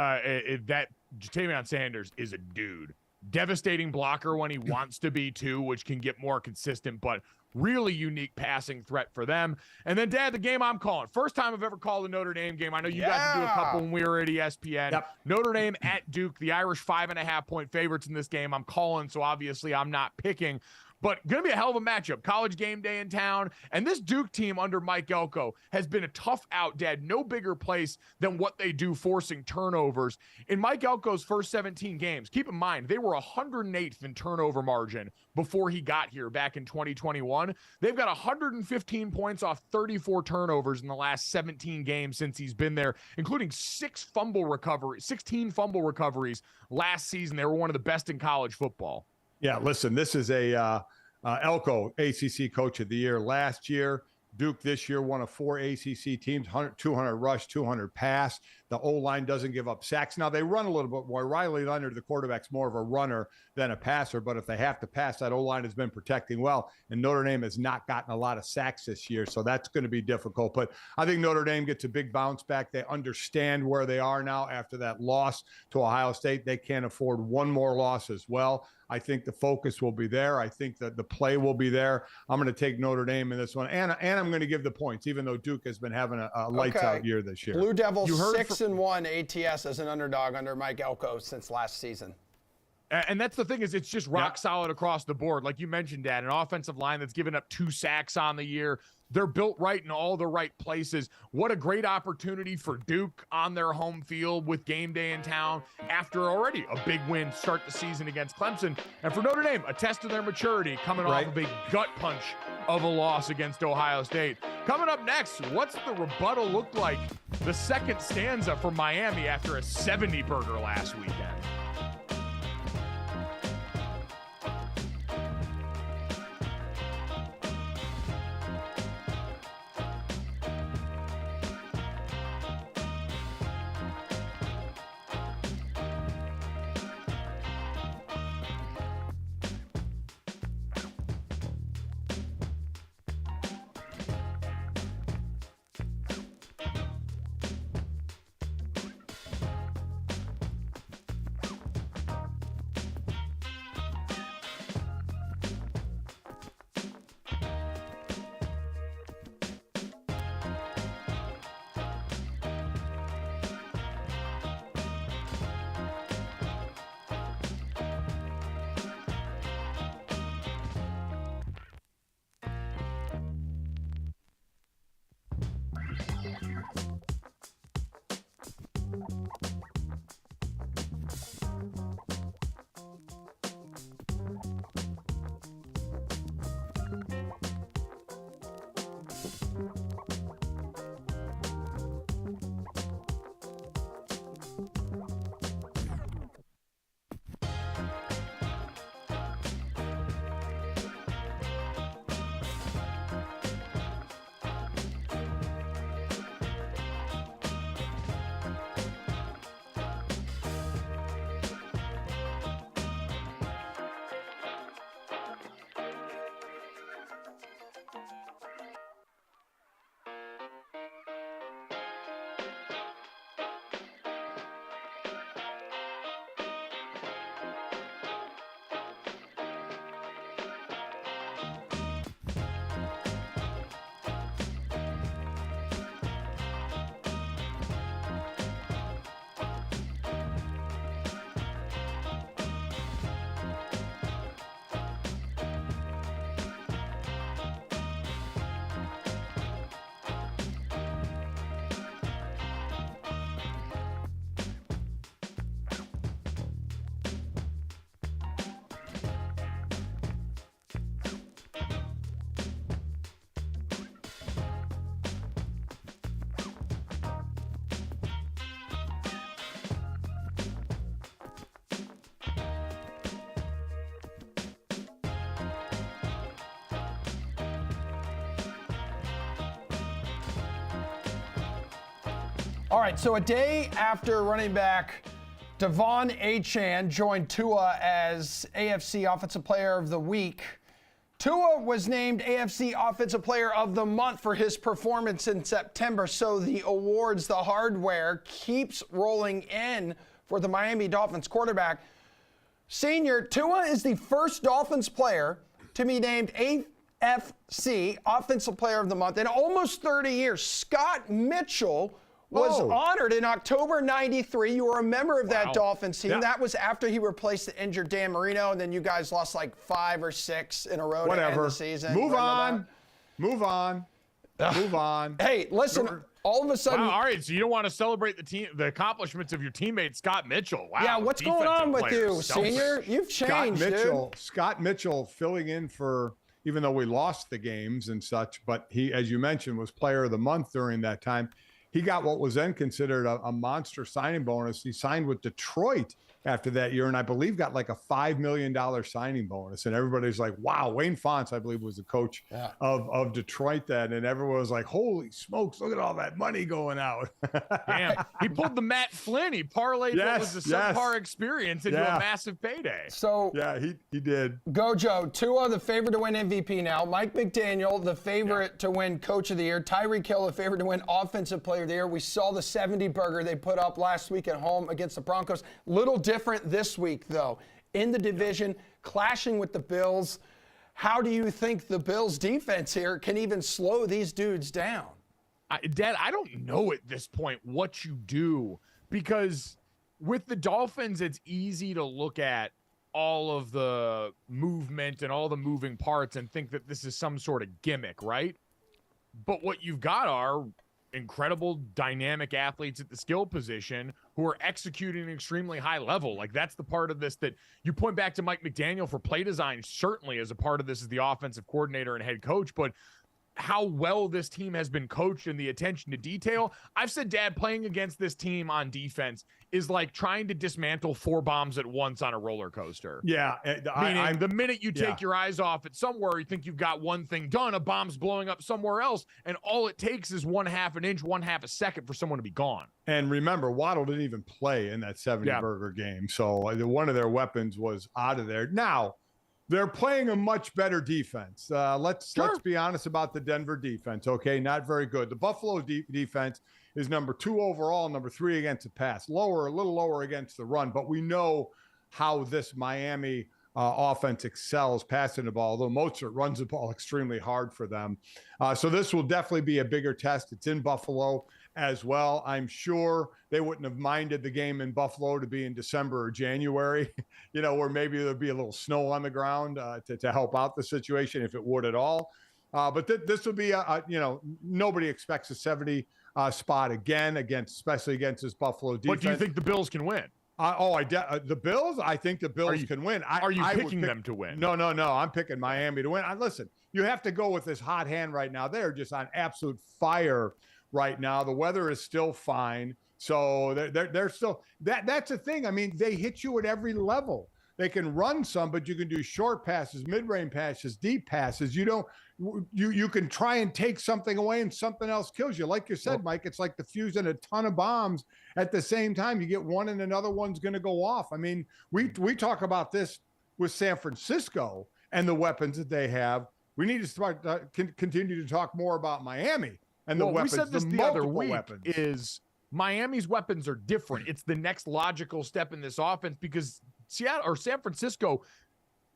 that Jatavian Sanders is a dude. Devastating blocker when he wants to be too, which can get more consistent, but really unique passing threat for them. And then, Dad, the game I'm calling. First time I've ever called a Notre Dame game. I know you got to do a couple when we were at ESPN. Yep. Notre Dame at Duke, the Irish 5.5-point favorites in this game. I'm calling, so obviously I'm not picking. But going to be a hell of a matchup. College game day in town. And this Duke team under Mike Elko has been a tough out, Dad. No bigger place than what they do forcing turnovers. In Mike Elko's first 17 games, keep in mind, they were 108th in turnover margin before he got here back in 2021. They've got 115 points off 34 turnovers in the last 17 games since he's been there, including 16 fumble recoveries last season. They were one of the best in college football. Yeah, listen, this is a Elko ACC Coach of the Year last year. Duke this year, one of 4 ACC teams, 200 rush, 200 pass. The O-line doesn't give up sacks. Now, they run a little bit more. Riley Leonard, the quarterback's more of a runner than a passer, but if they have to pass, that O-line has been protecting well, and Notre Dame has not gotten a lot of sacks this year, so that's going to be difficult. But I think Notre Dame gets a big bounce back. They understand where they are now after that loss to Ohio State. They can't afford one more loss as well. I think the focus will be there. I think that the play will be there. I'm going to take Notre Dame in this one, and I'm going to give the points, even though Duke has been having a lights-out year this year. Blue Devils 6-1 ATS as an underdog under Mike Elko since last season. And that's the thing is it's just rock solid across the board. Like you mentioned, Dad, an offensive line that's given up 2 sacks on the year. They're built right in all the right places. What a great opportunity for Duke on their home field with game day in town after already a big win to start the season against Clemson. And for Notre Dame, a test of their maturity coming off of a gut punch of a loss against Ohio State. Coming up next, what's the rebuttal look like? The second stanza for Miami after a 70-burger last weekend. All right, so a day after running back Devon Achane joined Tua as AFC Offensive Player of the Week, Tua was named AFC Offensive Player of the Month for his performance in September. So the awards, the hardware keeps rolling in for the Miami Dolphins quarterback. Senior, Tua is the first Dolphins player to be named AFC Offensive Player of the Month in almost 30 years. Scott Mitchell was honored in October '93. You were a member of that Dolphins team. Yeah. That was after he replaced the injured Dan Marino, and then you guys lost like 5 or 6 in a row to end the season. Move Remember on. that? Move on. Move on. Hey, listen, all of a sudden. Wow, all right, so you don't want to celebrate the accomplishments of your teammate Scott Mitchell. Wow. Yeah, what's going on with you, Senior? You've changed, Scott Mitchell filling in for, even though we lost the games and such, but he, as you mentioned, was Player of the Month during that time. He got what was then considered a monster signing bonus. He signed with Detroit after that year, and I believe got like a $5 million signing bonus. And everybody's like, wow, Wayne Fonts, I believe, was the coach of Detroit then. And everyone was like, holy smokes, look at all that money going out. Damn. He pulled the Matt Flynn. He parlayed what was a subpar experience into a massive payday. So yeah, he did. GoJo, Tua, the favorite to win MVP now. Mike McDaniel, the favorite to win Coach of the Year. Tyreek Hill, the favorite to win Offensive Player of the Year. We saw the 70 burger they put up last week at home against the Broncos. Little different this week, though. In the division, clashing with the Bills. How do you think the Bills' defense here can even slow these dudes down? Dad, I don't know at this point what you do, because with the Dolphins, it's easy to look at all of the movement and all the moving parts and think that this is some sort of gimmick, right? But what you've got are incredible dynamic athletes at the skill position who are executing at an extremely high level. Like, that's the part of this that you point back to Mike McDaniel for play design, certainly as a part of this as the offensive coordinator and head coach, but how well this team has been coached and the attention to detail. I've said, Dad, playing against this team on defense is like trying to dismantle 4 bombs at once on a roller coaster. Yeah. Meaning the minute you take your eyes off it somewhere, you think you've got one thing done, a bomb's blowing up somewhere else, and all it takes is 1/2 inch, 1/2 second for someone to be gone. And remember, Waddle didn't even play in that 70-burger game, so one of their weapons was out of there. Now, they're playing a much better defense. Let's be honest about the Denver defense, okay? Not very good. The Buffalo defense is number 2 overall, number 3 against the pass. A little lower against the run, but we know how this Miami offense excels passing the ball, although Mostert runs the ball extremely hard for them. So this will definitely be a bigger test. It's in Buffalo as well. I'm sure they wouldn't have minded the game in Buffalo to be in December or January, where maybe there'd be a little snow on the ground to help out the situation, if it would at all. But this will be, nobody expects a 70 spot again, especially against this Buffalo defense. But do you think the Bills can win? The Bills? I think the Bills can win. Are you picking them to win? No. I'm picking Miami to win. Listen, you have to go with this hot hand right now. They're just on absolute fire right now. The weather is still fine. So they're still that's the thing. I mean, they hit you at every level. They can run some, but you can do short passes, mid-range passes, deep passes. You can try and take something away and something else kills you. Like you said, Mike, it's like diffusing a ton of bombs at the same time. You get one and another one's going to go off. I mean, we talk about this with San Francisco and the weapons that they have. We need to start continue to talk more about Miami and the weapons. We said this the other week weapons. is Miami's weapons are different. It's the next logical step in this offense, because San Francisco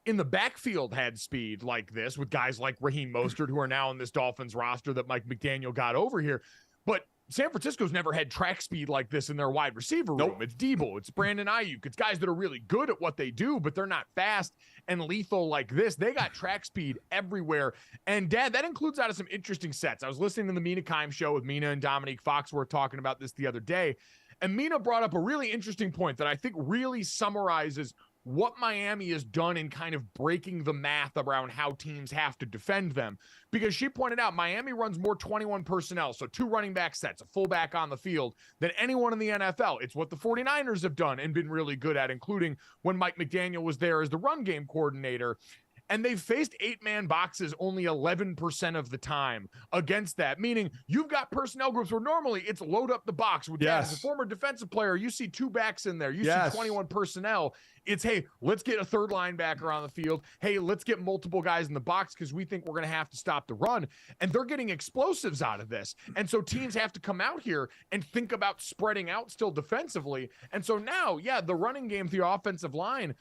in the backfield had speed like this with guys like Raheem Mostert, who are now in this Dolphins roster that Mike McDaniel got over here. But San Francisco's never had track speed like this in their wide receiver room. It's Debo, it's Brandon Ayuk. It's guys that are really good at what they do, but they're not fast and lethal like this. They got track speed everywhere. And, Dad, that includes out of some interesting sets. I was listening to the Mina Kimes show with Mina and Dominique Foxworth talking about this the other day. And Mina brought up a really interesting point that I think really summarizes what Miami has done in kind of breaking the math around how teams have to defend them. Because she pointed out Miami runs more 21 personnel, so 2 running back sets, a fullback on the field, than anyone in the NFL. It's what the 49ers have done and been really good at, including when Mike McDaniel was there as the run game coordinator. And they've faced 8-man boxes only 11% of the time against that, meaning you've got personnel groups where normally it's load up the box. With that, as a former defensive player, you see 2 backs in there. You see 21 personnel. It's, hey, let's get a third linebacker on the field. Hey, let's get multiple guys in the box because we think we're going to have to stop the run. And they're getting explosives out of this. And so teams have to come out here and think about spreading out still defensively. And so now, yeah, the running game through your offensive line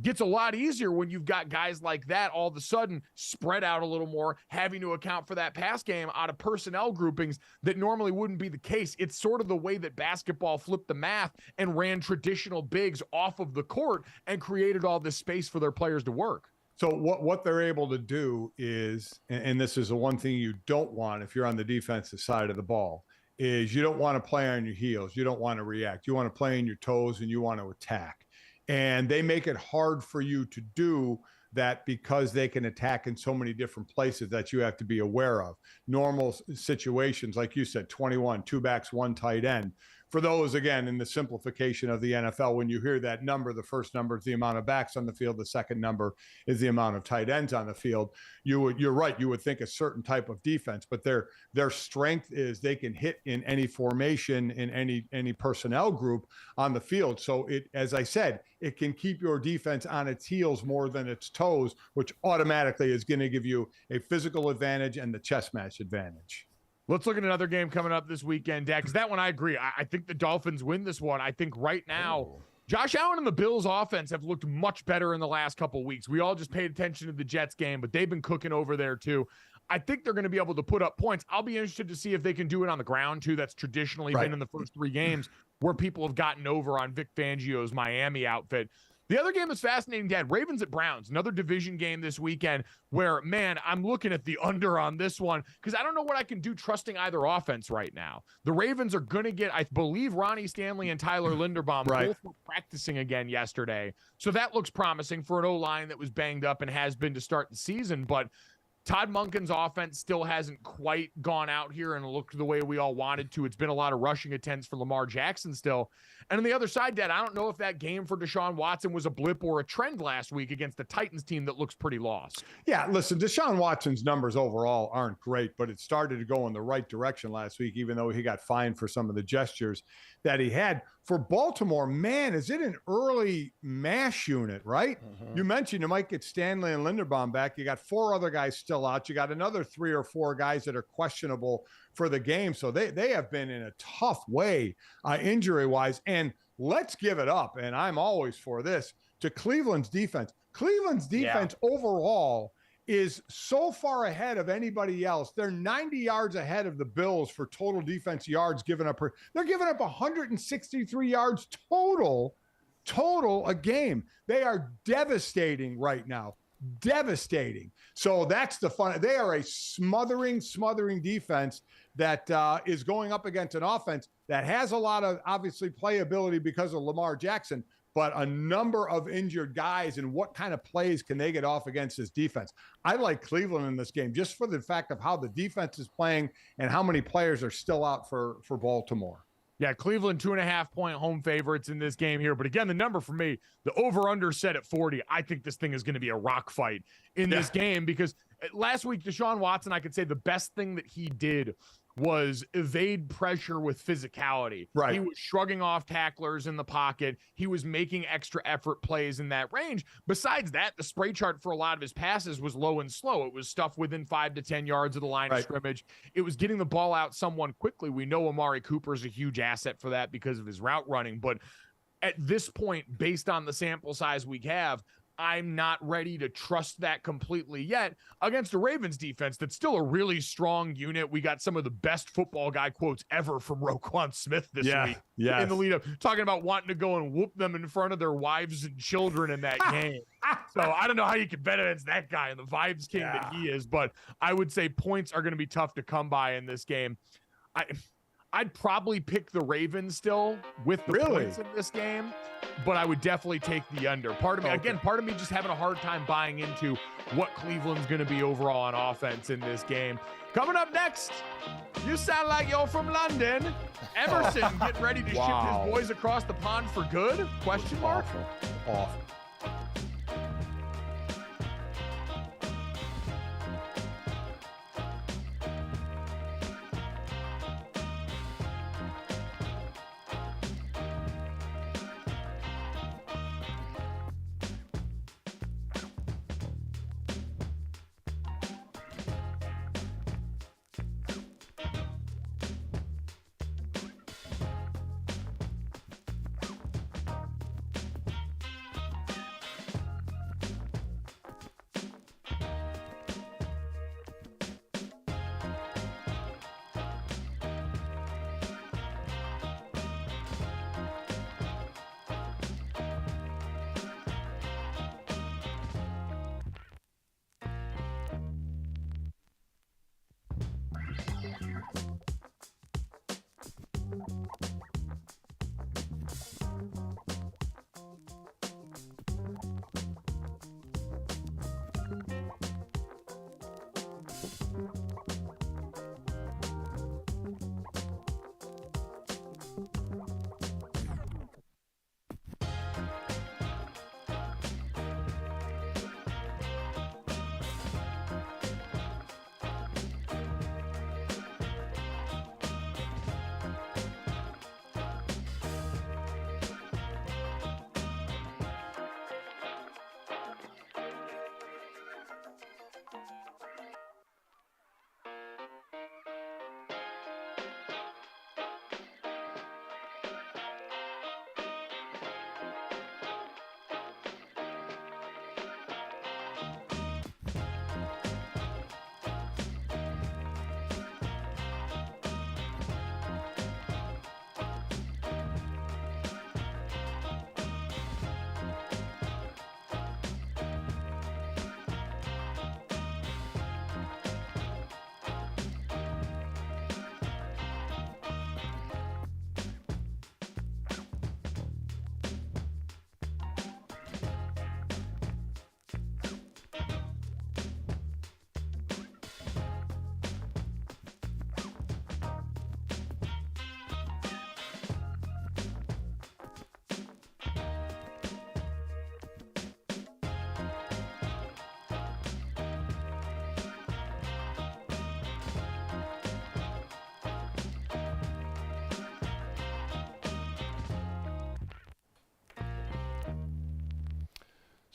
gets a lot easier when you've got guys like that all of a sudden spread out a little more, having to account for that pass game out of personnel groupings that normally wouldn't be the case. It's sort of the way that basketball flipped the math and ran traditional bigs off of the court and created all this space for their players to work. So what they're able to do is, and this is the one thing you don't want if you're on the defensive side of the ball, is you don't want to play on your heels. You don't want to react. You want to play on your toes and you want to attack. And they make it hard for you to do that because they can attack in so many different places that you have to be aware of. Normal situations, like you said, 21, 2 backs, 1 tight end. For those, again, in the simplification of the NFL, when you hear that number, the first number is the amount of backs on the field. The second number is the amount of tight ends on the field. You're right. You would think a certain type of defense, but their strength is they can hit in any formation, in any personnel group on the field. So it, as I said, it can keep your defense on its heels more than its toes, which automatically is going to give you a physical advantage and the chess match advantage. Let's look at another game coming up this weekend, Dak, because that one I agree. I think the Dolphins win this one. I think right now, Josh Allen and the Bills offense have looked much better in the last couple of weeks. We all just paid attention to the Jets game, but they've been cooking over there too. I think they're going to be able to put up points. I'll be interested to see if they can do it on the ground too. That's traditionally been in the first 3 games where people have gotten over on Vic Fangio's Miami outfit. The other game that's fascinating, Dad, Ravens at Browns, another division game this weekend where, man, I'm looking at the under on this one because I don't know what I can do trusting either offense right now. The Ravens are going to get, I believe, Ronnie Stanley and Tyler Linderbaum both were practicing again yesterday. So that looks promising for an O-line that was banged up and has been to start the season. But Todd Monken's offense still hasn't quite gone out here and looked the way we all wanted to. It's been a lot of rushing attempts for Lamar Jackson still. And on the other side, Dad, I don't know if that game for Deshaun Watson was a blip or a trend last week against the Titans team that looks pretty lost. Yeah, listen, Deshaun Watson's numbers overall aren't great, but it started to go in the right direction last week, even though he got fined for some of the gestures that he had. For Baltimore, man, is it an early mash unit, right? You mentioned you might get Stanley and Linderbaum back. You got 4 other guys still out. You got another 3 or 4 guys that are questionable for the game. So they have been in a tough way injury-wise. And let's give it up, and I'm always for this, to Cleveland's defense. Cleveland's defense overall is so far ahead of anybody else. They're 90 yards ahead of the Bills for total defense yards given up. They're giving up 163 yards total a game. They are devastating right now. Devastating. So that's the fun. They are a smothering defense that is going up against an offense that has a lot of, obviously, playability because of Lamar Jackson, but a number of injured guys, and what kind of plays can they get off against this defense? I like Cleveland in this game just for the fact of how the defense is playing and how many players are still out for Baltimore. Yeah, Cleveland 2.5-point home favorites in this game here. But again, the number for me, the over-under set at 40. I think this thing is going to be a rock fight in this game because last week, Deshaun Watson, I could say the best thing that he did was evade pressure with physicality. Right. He was shrugging off tacklers in the pocket. He was making extra effort plays in that range. Besides that, the spray chart for a lot of his passes was low and slow. It was stuff within 5 to 10 yards of the line of scrimmage. It was getting the ball out someone quickly. We know Amari Cooper is a huge asset for that because of his route running. But at this point, based on the sample size we have, I'm not ready to trust that completely yet against the Ravens defense. That's still a really strong unit. We got some of the best football guy quotes ever from Roquan Smith this week in the lead up, talking about wanting to go and whoop them in front of their wives and children in that game. So I don't know how you can bet against that guy and the vibes king that he is, but I would say points are going to be tough to come by in this game. I'd probably pick the Ravens still with the points in this game, but I would definitely take the under. Part of me just having a hard time buying into what Cleveland's going to be overall on offense in this game. Coming up next, you sound like you're from London. Emerson getting ready to ship his boys across the pond for good? Question mark? Awful.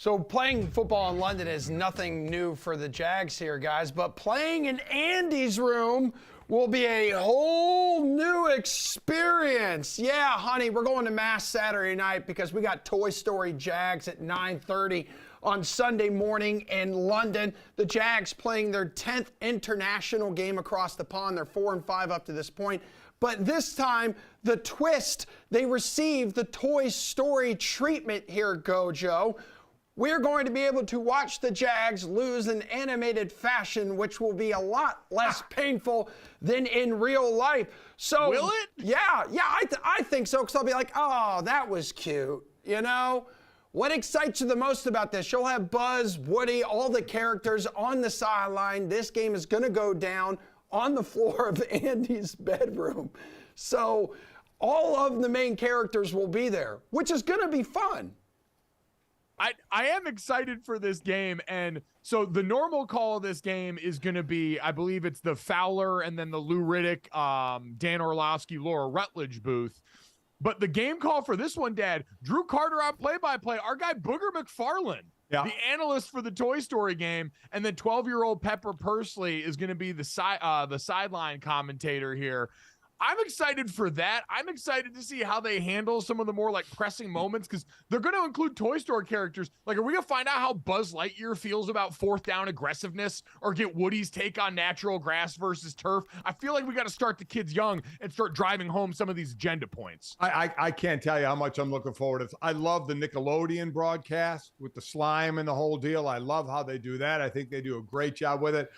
So playing football in London is nothing new for the Jags here, guys, but playing in Andy's room will be a whole new experience. Yeah, honey, we're going to Mass Saturday night because we got Toy Story Jags at 9:30 on Sunday morning in London. The Jags playing their 10th international game across the pond. They're 4-5 up to this point. But this time, the twist, they received the Toy Story treatment here at GoJo. We're going to be able to watch the Jags lose in animated fashion, which will be a lot less painful than in real life. So, will it? Yeah, I think so, because I'll be like, oh, that was cute, you know? What excites you the most about this? You'll have Buzz, Woody, all the characters on the sideline. This game is going to go down on the floor of Andy's bedroom. So all of the main characters will be there, which is going to be fun. I am excited for this game. And so the normal call of this game is going to be, I believe it's the Fowler and then the Lou Riddick, Dan Orlovsky, Laura Rutledge booth. But the game call for this one, Dad, Drew Carter on play-by-play, our guy Booger McFarlane, the analyst for the Toy Story game, and then 12-year-old Pepper Pursley is going to be the sideline commentator here. I'm excited for that. I'm excited to see how they handle some of the more like pressing moments, because they're going to include Toy Story characters. Like, are we going to find out how Buzz Lightyear feels about fourth down aggressiveness, or get Woody's take on natural grass versus turf? I feel like we got to start the kids young and start driving home some of these agenda points. I can't tell you how much I'm looking forward to. I love the Nickelodeon broadcast with the slime and the whole deal. I love how they do that. I think they do a great job with it.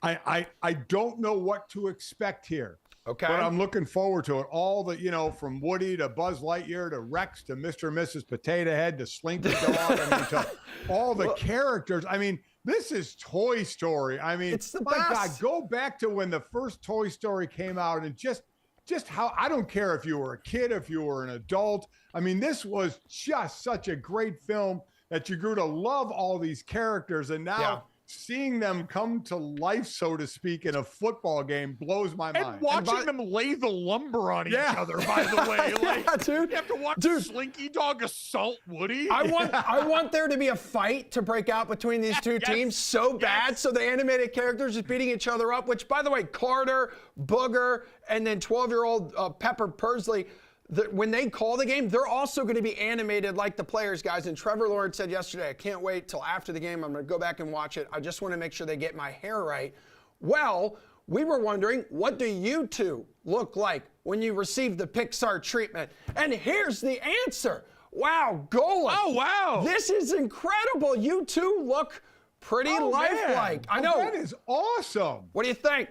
I don't know what to expect here. Okay. But I'm looking forward to it. All the, from Woody to Buzz Lightyear to Rex to Mr. and Mrs. Potato Head to Slinky Dog, to all the characters. I mean, this is Toy Story. I mean, it's the my best. God, go back to when the first Toy Story came out, and just how, I don't care if you were a kid, if you were an adult. I mean, this was just such a great film that you grew to love all these characters, and now seeing them come to life, so to speak, in a football game blows my mind. And watching them lay the lumber on each other, by the way. Like, dude. You have to watch Slinky Dog assault Woody. I want there to be a fight to break out between these two teams so bad. So the animated characters is beating each other up, which, by the way, Carter, Booger, and then 12-year-old Pepper Pursley, when they call the game, they're also going to be animated like the players, guys. And Trevor Lawrence said yesterday, I can't wait till after the game. I'm going to go back and watch it. I just want to make sure they get my hair right. Well, we were wondering, what do you two look like when you receive the Pixar treatment? And here's the answer. Wow, Golic. Oh, wow. This is incredible. You two look pretty lifelike. I know. That is awesome. What do you think?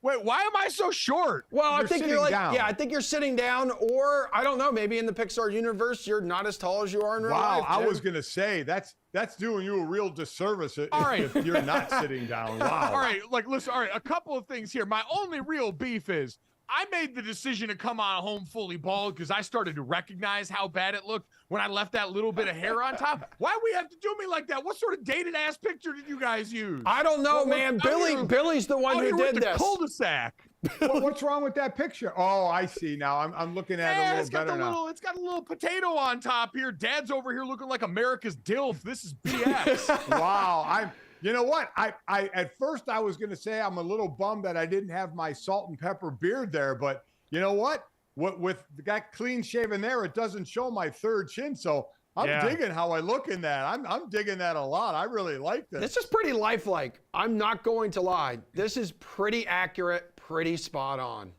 Wait, why am I so short? Well, I think you're like, down. I think you're sitting down, or I don't know, maybe in the Pixar universe, you're not as tall as you are in real life. Wow, I was going to say, that's doing you a real disservice if you're not sitting down. Wow. All right, listen, a couple of things here. My only real beef is I made the decision to come on home fully bald because I started to recognize how bad it looked when I left that little bit of hair on top. Why we have to do me like that? What sort of dated ass picture did you guys use? I don't know, man. Billy's the one who did this. Cul-de-sac. What's wrong with that picture? Oh, I see now. I'm looking at it a little better now. It's got a little potato on top here. Dad's over here looking like America's DILF. This is BS. Wow. You know what? I at first I was going to say I'm a little bummed that I didn't have my salt and pepper beard there, but you know what? With that clean shaven there, it doesn't show my third chin, so I'm digging how I look in that. I'm digging that a lot. I really like this. This is pretty lifelike. I'm not going to lie. This is pretty accurate, pretty spot on.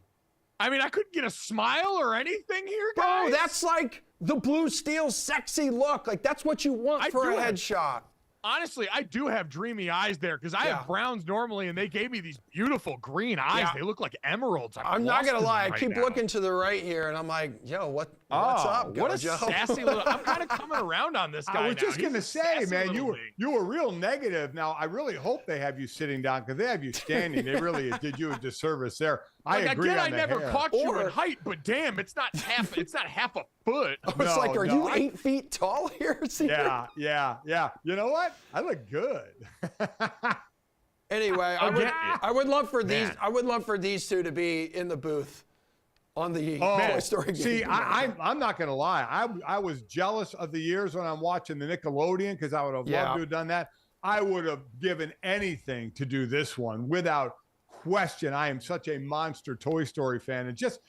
I mean, I couldn't get a smile or anything here, guys. Bro, that's like the Blue Steel sexy look. Like, that's what you want for a headshot. Honestly, I do have dreamy eyes there because I have browns normally, and they gave me these beautiful green eyes. They look like emeralds. I'm not going to lie. I keep looking to the right here, and I'm like, yo, what's up, what GoJo? a sassy little... I'm kind of coming around on this guy I was just going to say, man, you were real negative. Now, I really hope they have you sitting down because they have you standing. They really did you a disservice there. I agree on the I never hair. caught you in height, but damn, it's not half a foot. I was like, are you 8 feet tall here? Yeah. You know what? I look good. Anyway, I would love for these two to be in the booth on the Toy Story game. See, I'm not going to lie. I was jealous of the years when I'm watching the Nickelodeon because I would have loved to have done that. I would have given anything to do this one without question. I am such a monster Toy Story fan, and just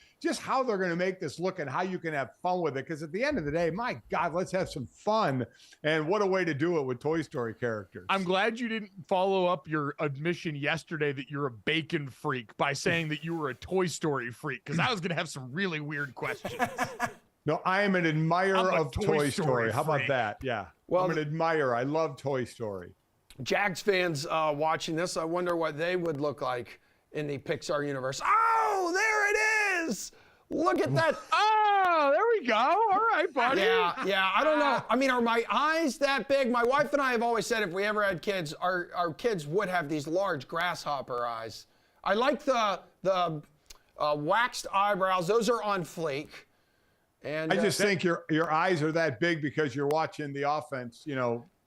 how they're going to make this look and how you can have fun with it. Because at the end of the day, my God, let's have some fun. And what a way to do it with Toy Story characters. I'm glad you didn't follow up your admission yesterday that you're a bacon freak by saying that you were a Toy Story freak, because I was going to have some really weird questions. No, I am an admirer of Toy Story. How about freak. that? Yeah. Well, I'm an admirer. I love Toy Story. Jags fans watching this, I wonder what they would look like in the Pixar universe. Oh, there it is! Look at that. Oh, there we go. All right, buddy. Yeah, I don't know. I mean, are my eyes that big? My wife and I have always said if we ever had kids, our kids would have these large grasshopper eyes. I like the waxed eyebrows. Those are on fleek. And I just think your eyes are that big because you're watching the offense,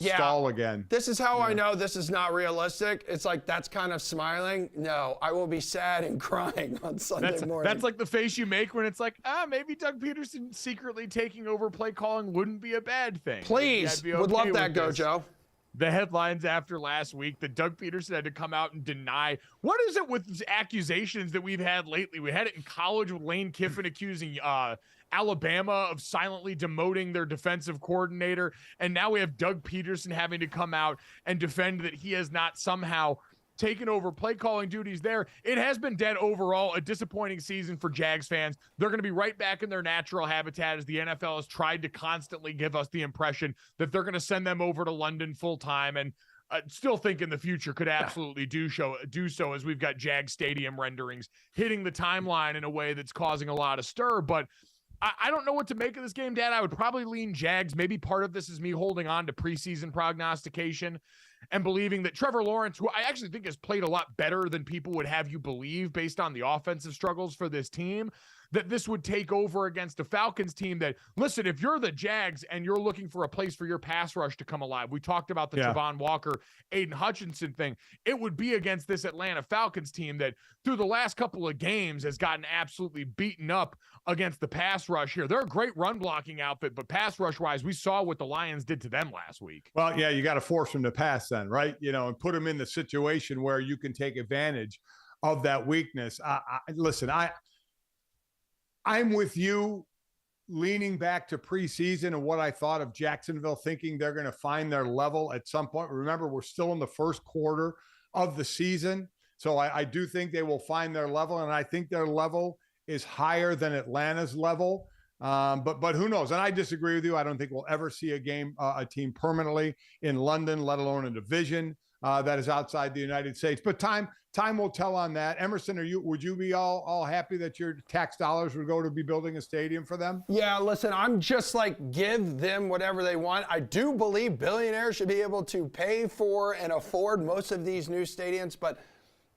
stall again. This is how I know this is not realistic. It's like that's kind of smiling. No, I will be sad and crying on Sunday morning. That's like the face you make when it's like, maybe Doug Peterson secretly taking over play calling wouldn't be a bad thing. Please, would love that, GoJo. The headlines after last week that Doug Peterson had to come out and deny. What is it with these accusations that we've had lately? We had it in college with Lane Kiffin accusing Alabama of silently demoting their defensive coordinator. And now we have Doug Peterson having to come out and defend that he has not somehow taken over play calling duties there. It has been dead overall, a disappointing season for Jags fans. They're going to be right back in their natural habitat as the NFL has tried to constantly give us the impression that they're going to send them over to London full time, and still think in the future could absolutely do so as we've got Jag Stadium renderings hitting the timeline in a way that's causing a lot of stir. But I don't know what to make of this game, Dad. I would probably lean Jags. Maybe part of this is me holding on to preseason prognostication and believing that Trevor Lawrence, who I actually think has played a lot better than people would have you believe based on the offensive struggles for this team, that this would take over against a Falcons team that, listen, if you're the Jags and you're looking for a place for your pass rush to come alive, we talked about the Javon Walker, Aiden Hutchinson thing, it would be against this Atlanta Falcons team that through the last couple of games has gotten absolutely beaten up against the pass rush here. They're a great run blocking outfit, but pass rush wise, we saw what the Lions did to them last week. Well, yeah, you got to force them to pass then, right? And put them in the situation where you can take advantage of that weakness. Listen, I'm with you leaning back to preseason and what I thought of Jacksonville, thinking they're going to find their level at some point. Remember, we're still in the first quarter of the season. So I do think they will find their level, and I think their level is higher than Atlanta's level. But who knows? And I disagree with you. I don't think we'll ever see a team permanently in London, let alone a division that is outside the United States. But time will tell on that. Emerson, would you be all happy that your tax dollars would go to be building a stadium for them? Yeah, listen, I'm just like, give them whatever they want. I do believe billionaires should be able to pay for and afford most of these new stadiums, but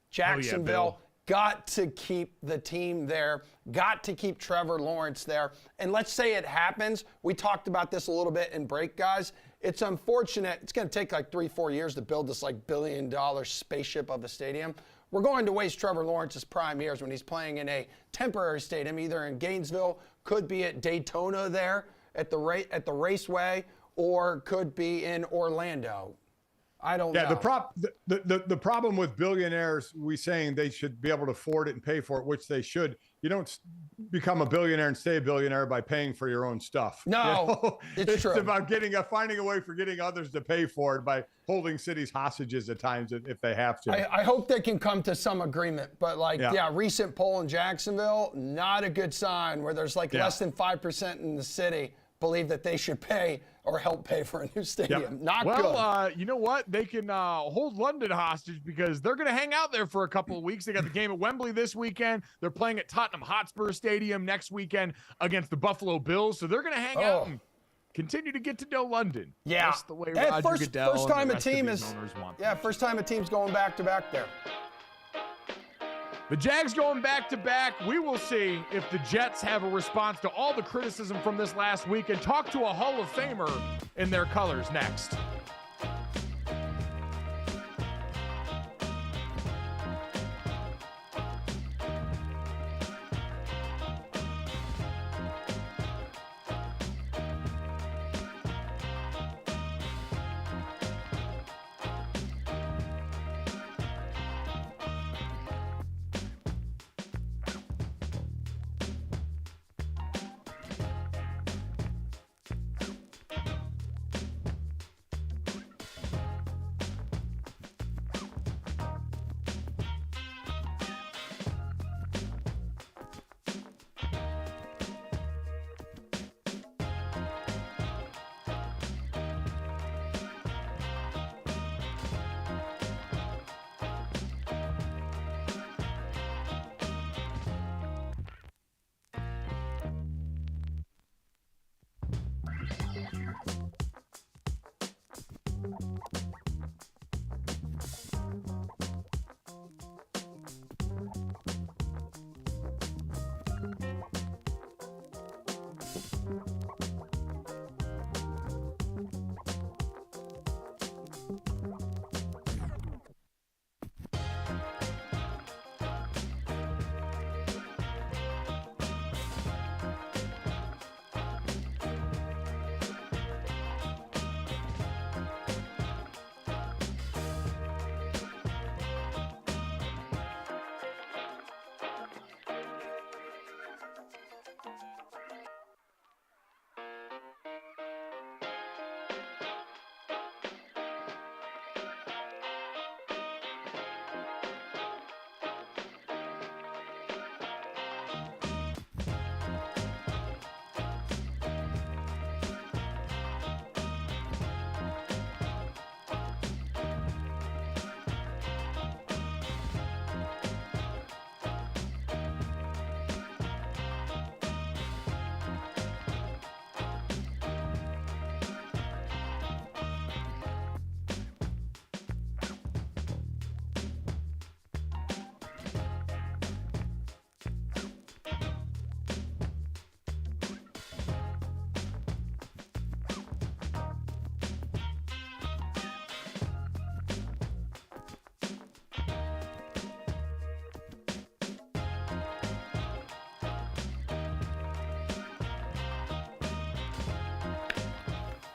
Jacksonville got to keep the team there, got to keep Trevor Lawrence there. And let's say it happens. We talked about this a little bit in break, guys. It's unfortunate. It's going to take like 3-4 years to build this like billion-dollar spaceship of a stadium. We're going to waste Trevor Lawrence's prime years when he's playing in a temporary stadium, either in Gainesville, could be at Daytona there at the Raceway, or could be in Orlando. I don't know. The problem with billionaires, we saying they should be able to afford it and pay for it, which they should. You don't become a billionaire and stay a billionaire by paying for your own stuff. No, it's true. It's about finding a way for getting others to pay for it by holding cities hostages at times if they have to. I hope they can come to some agreement. But recent poll in Jacksonville, not a good sign, where there's less than 5% in the city believe that they should pay or help pay for a new stadium. Yep. Not good. Well, you know what? They can hold London hostage because they're going to hang out there for a couple of weeks. They got the game at Wembley this weekend. They're playing at Tottenham Hotspur Stadium next weekend against the Buffalo Bills. So they're going to hang out and continue to get to know London. Yeah. That's the way Roger Goodell first time and the a rest of team these is owners want yeah, them. first time a team's going back to back there. The Jags going back-to-back. We will see if the Jets have a response to all the criticism from this last week and talk to a Hall of Famer in their colors next.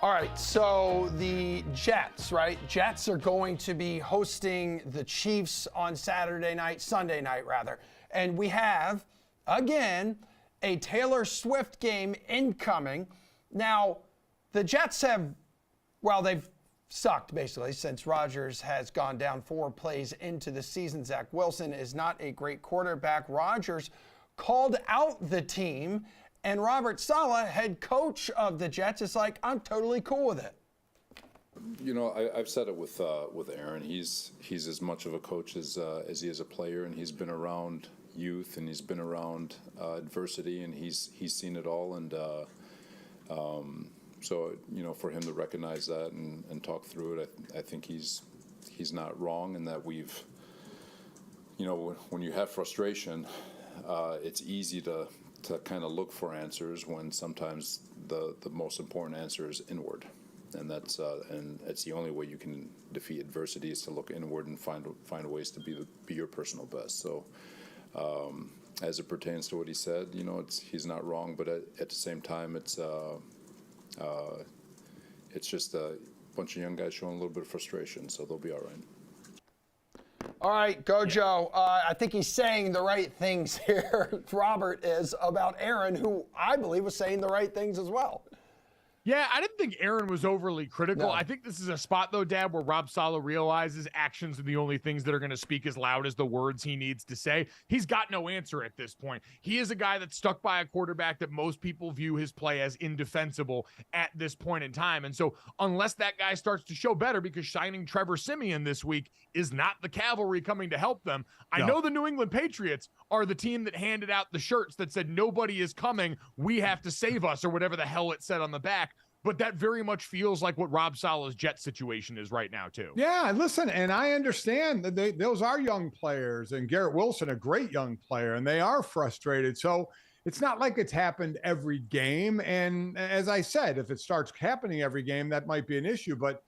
All right, so the Jets, right? Jets are going to be hosting the Chiefs on Sunday night rather. And we have, again, a Taylor Swift game incoming. Now, the Jets have, well, they've sucked basically since Rodgers has gone down 4 plays into the season. Zach Wilson is not a great quarterback. Rodgers called out the team, and Robert Saleh, head coach of the Jets, is like, I'm totally cool with it. You know, I've said it with Aaron. He's as much of a coach as he is a player, and he's been around youth, and he's been around adversity, and he's seen it all. And so, you know, for him to recognize that and talk through it, I think he's not wrong in that we've, you know, when you have frustration, it's easy to kind of look for answers when sometimes the most important answer is inward. And that's the only way you can defeat adversity is to look inward and find ways to be your personal best. So, as it pertains to what he said, you know, he's not wrong, but at the same time, it's just a bunch of young guys showing a little bit of frustration, so they'll be all right. All right, GoJo. I think he's saying the right things here. Robert is about Aaron, who I believe was saying the right things as well. Yeah, I didn't think Aaron was overly critical. No. I think this is a spot, though, Dad, where Rob Saleh realizes actions are the only things that are going to speak as loud as the words he needs to say. He's got no answer at this point. He is a guy that's stuck by a quarterback that most people view his play as indefensible at this point in time. And so unless that guy starts to show better, because signing Trevor Siemian this week is not the cavalry coming to help them. I know the New England Patriots are the team that handed out the shirts that said, nobody is coming, we have to save us, or whatever the hell it said on the back. But that very much feels like what Rob Saleh's Jet situation is right now, too. Yeah, listen, and I understand that those are young players, and Garrett Wilson, a great young player, and they are frustrated. So it's not like it's happened every game. And as I said, if it starts happening every game, that might be an issue. But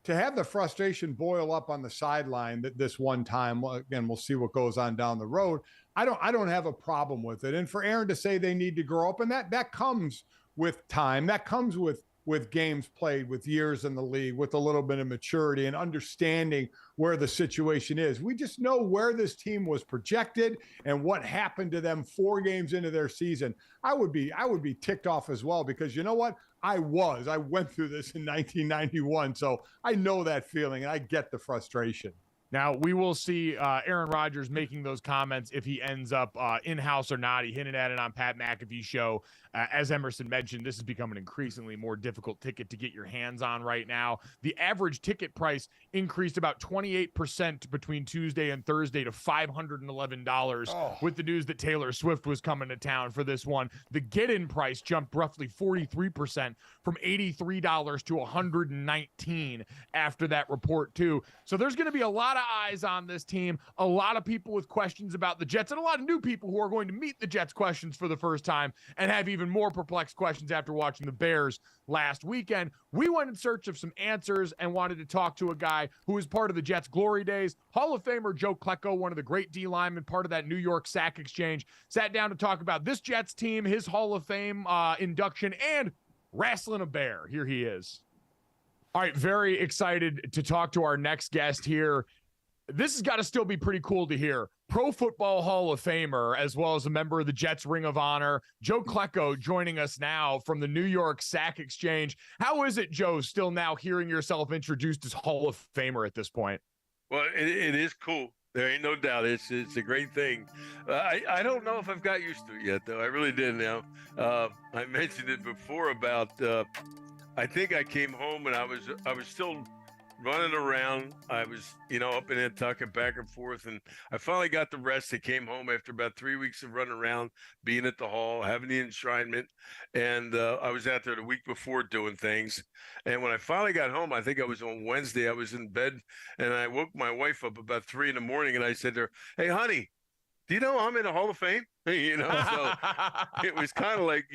to have the frustration boil up on the sideline this one time, well, again, we'll see what goes on down the road. I don't have a problem with it. And for Aaron to say they need to grow up, and that comes with time, that comes with games played, with years in the league, with a little bit of maturity and understanding where the situation is. We just know where this team was projected and what happened to them 4 games into their season. I would be ticked off as well, because you know what? I went through this in 1991. So I know that feeling, and I get the frustration. Now, we will see Aaron Rodgers making those comments if he ends up in-house or not. He hinted at it on Pat McAfee's show. As Emerson mentioned, this has become an increasingly more difficult ticket to get your hands on right now. The average ticket price increased about 28% between Tuesday and Thursday to $511 with the news that Taylor Swift was coming to town for this one. The get-in price jumped roughly 43% from $83 to $119 after that report, too. So there's going to be a lot of eyes on this team, a lot of people with questions about the Jets, and a lot of new people who are going to meet the Jets questions for the first time and have even even more perplexed questions after watching the Bears last weekend. We went in search of some answers and wanted to talk to a guy who was part of the Jets' glory days, Hall of Famer Joe Klecko, one of the great D linemen, part of that New York sack exchange. Sat down to talk about this Jets team, his Hall of Fame induction, and wrestling a bear. Here he is. All right, very excited to talk to our next guest here. This has got to still be pretty cool to hear. Pro Football Hall of Famer, as well as a member of the Jets Ring of Honor, Joe Klecko, joining us now from the New York Sack Exchange. How is it, Joe, still now hearing yourself introduced as Hall of Famer at this point? Well, it is cool. There ain't no doubt. It's a great thing. I don't know if I've got used to it yet, though. I really didn't now. I mentioned it before about I think I came home and I was still running around. I was, up in Nantucket, back and forth, and I finally got the rest. I came home after about 3 weeks of running around, being at the hall, having the enshrinement, and I was out there the week before doing things. And when I finally got home, I think I was on Wednesday, I was in bed, and I woke my wife up about 3 a.m, and I said to her, "Hey, honey, do you know I'm in the Hall of Fame?" So it was kind of like,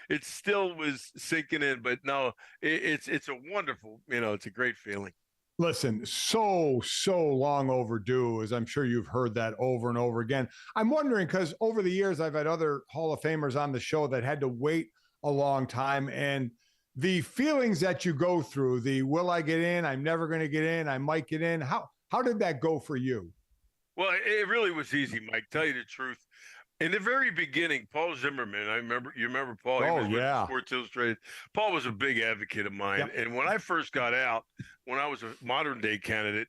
it still was sinking in, but no, it's a wonderful, it's a great feeling. Listen, so long overdue, as I'm sure you've heard that over and over again. I'm wondering, because over the years, I've had other Hall of Famers on the show that had to wait a long time. And the feelings that you go through, the will I get in? I'm never going to get in. I might get in. How did that go for you? Well, it really was easy, Mike. Tell you the truth. In the very beginning, Paul Zimmerman, you remember Paul? He was with Sports Illustrated. Paul was a big advocate of mine. Yep. And when I first got out, when I was a modern day candidate,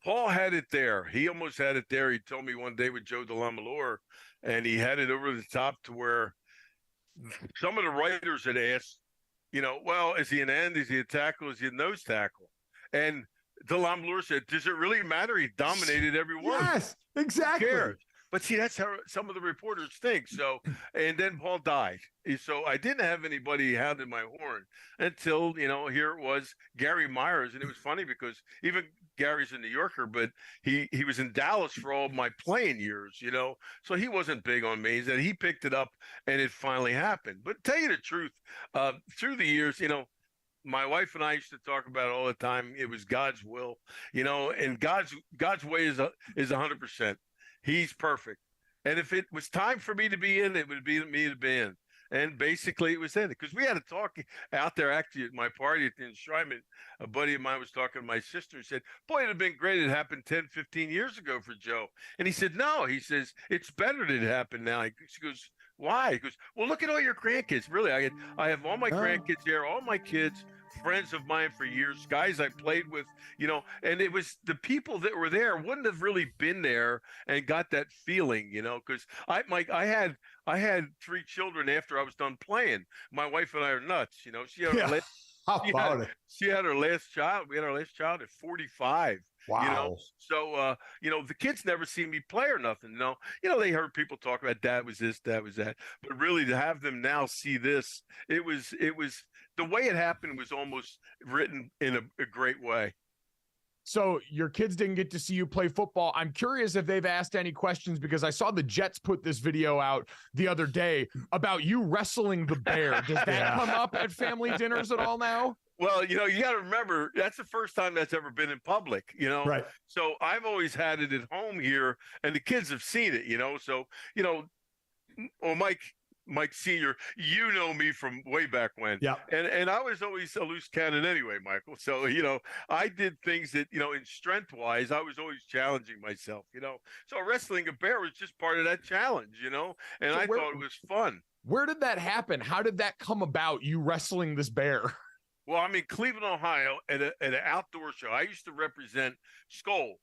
Paul had it there. He almost had it there. He told me one day with Joe DeLamalure, and he had it over the top to where some of the writers had asked, well, is he an end? Is he a tackle? Is he a nose tackle? And DeLamalure said, does it really matter? He dominated every one. Yes, exactly. Who cares? But see, that's how some of the reporters think. So, and then Paul died. So I didn't have anybody hounding my horn until, here it was, Gary Myers. And it was funny because even Gary's a New Yorker, but he was in Dallas for all my playing years, So he wasn't big on me. And he picked it up and it finally happened. But to tell you the truth, through the years, my wife and I used to talk about it all the time. It was God's will, and God's way is 100%. He's perfect. And if it was time for me to be in, it would be me to be in. And basically it was in it. Because we had a talk out there actually at my party at the enshrinement. A buddy of mine was talking to my sister and said, boy, it'd have been great. It happened 10, 15 years ago for Joe. And he said, no, he says, it's better that it happened now. She goes, why? He goes, well, look at all your grandkids. Really, I have all my grandkids here, all my kids, friends of mine for years, guys I played with, and it was the people that were there wouldn't have really been there and got that feeling, because I had 3 children after I was done playing. My wife and I are nuts, she had she had her last child. We had our last child at 45. Wow. So the kids never seen me play or nothing. They heard people talk about dad was this, dad was that, but really to have them now see this, it was the way it happened was almost written in a great way. So your kids didn't get to see you play football. I'm curious if they've asked any questions, because I saw the Jets put this video out the other day about you wrestling the bear. Does that come up at family dinners at all now? Well, you got to remember, that's the first time that's ever been in public, Right. So I've always had it at home here, and the kids have seen it, So, well, Mike Sr., you know me from way back when. Yeah. And I was always a loose cannon anyway, Michael. So, I did things that, in strength-wise, I was always challenging myself, So wrestling a bear was just part of that challenge, and so I thought it was fun. Where did that happen? How did that come about, you wrestling this bear? Well, I'm in Cleveland, Ohio, at an outdoor show. I used to represent Skoal.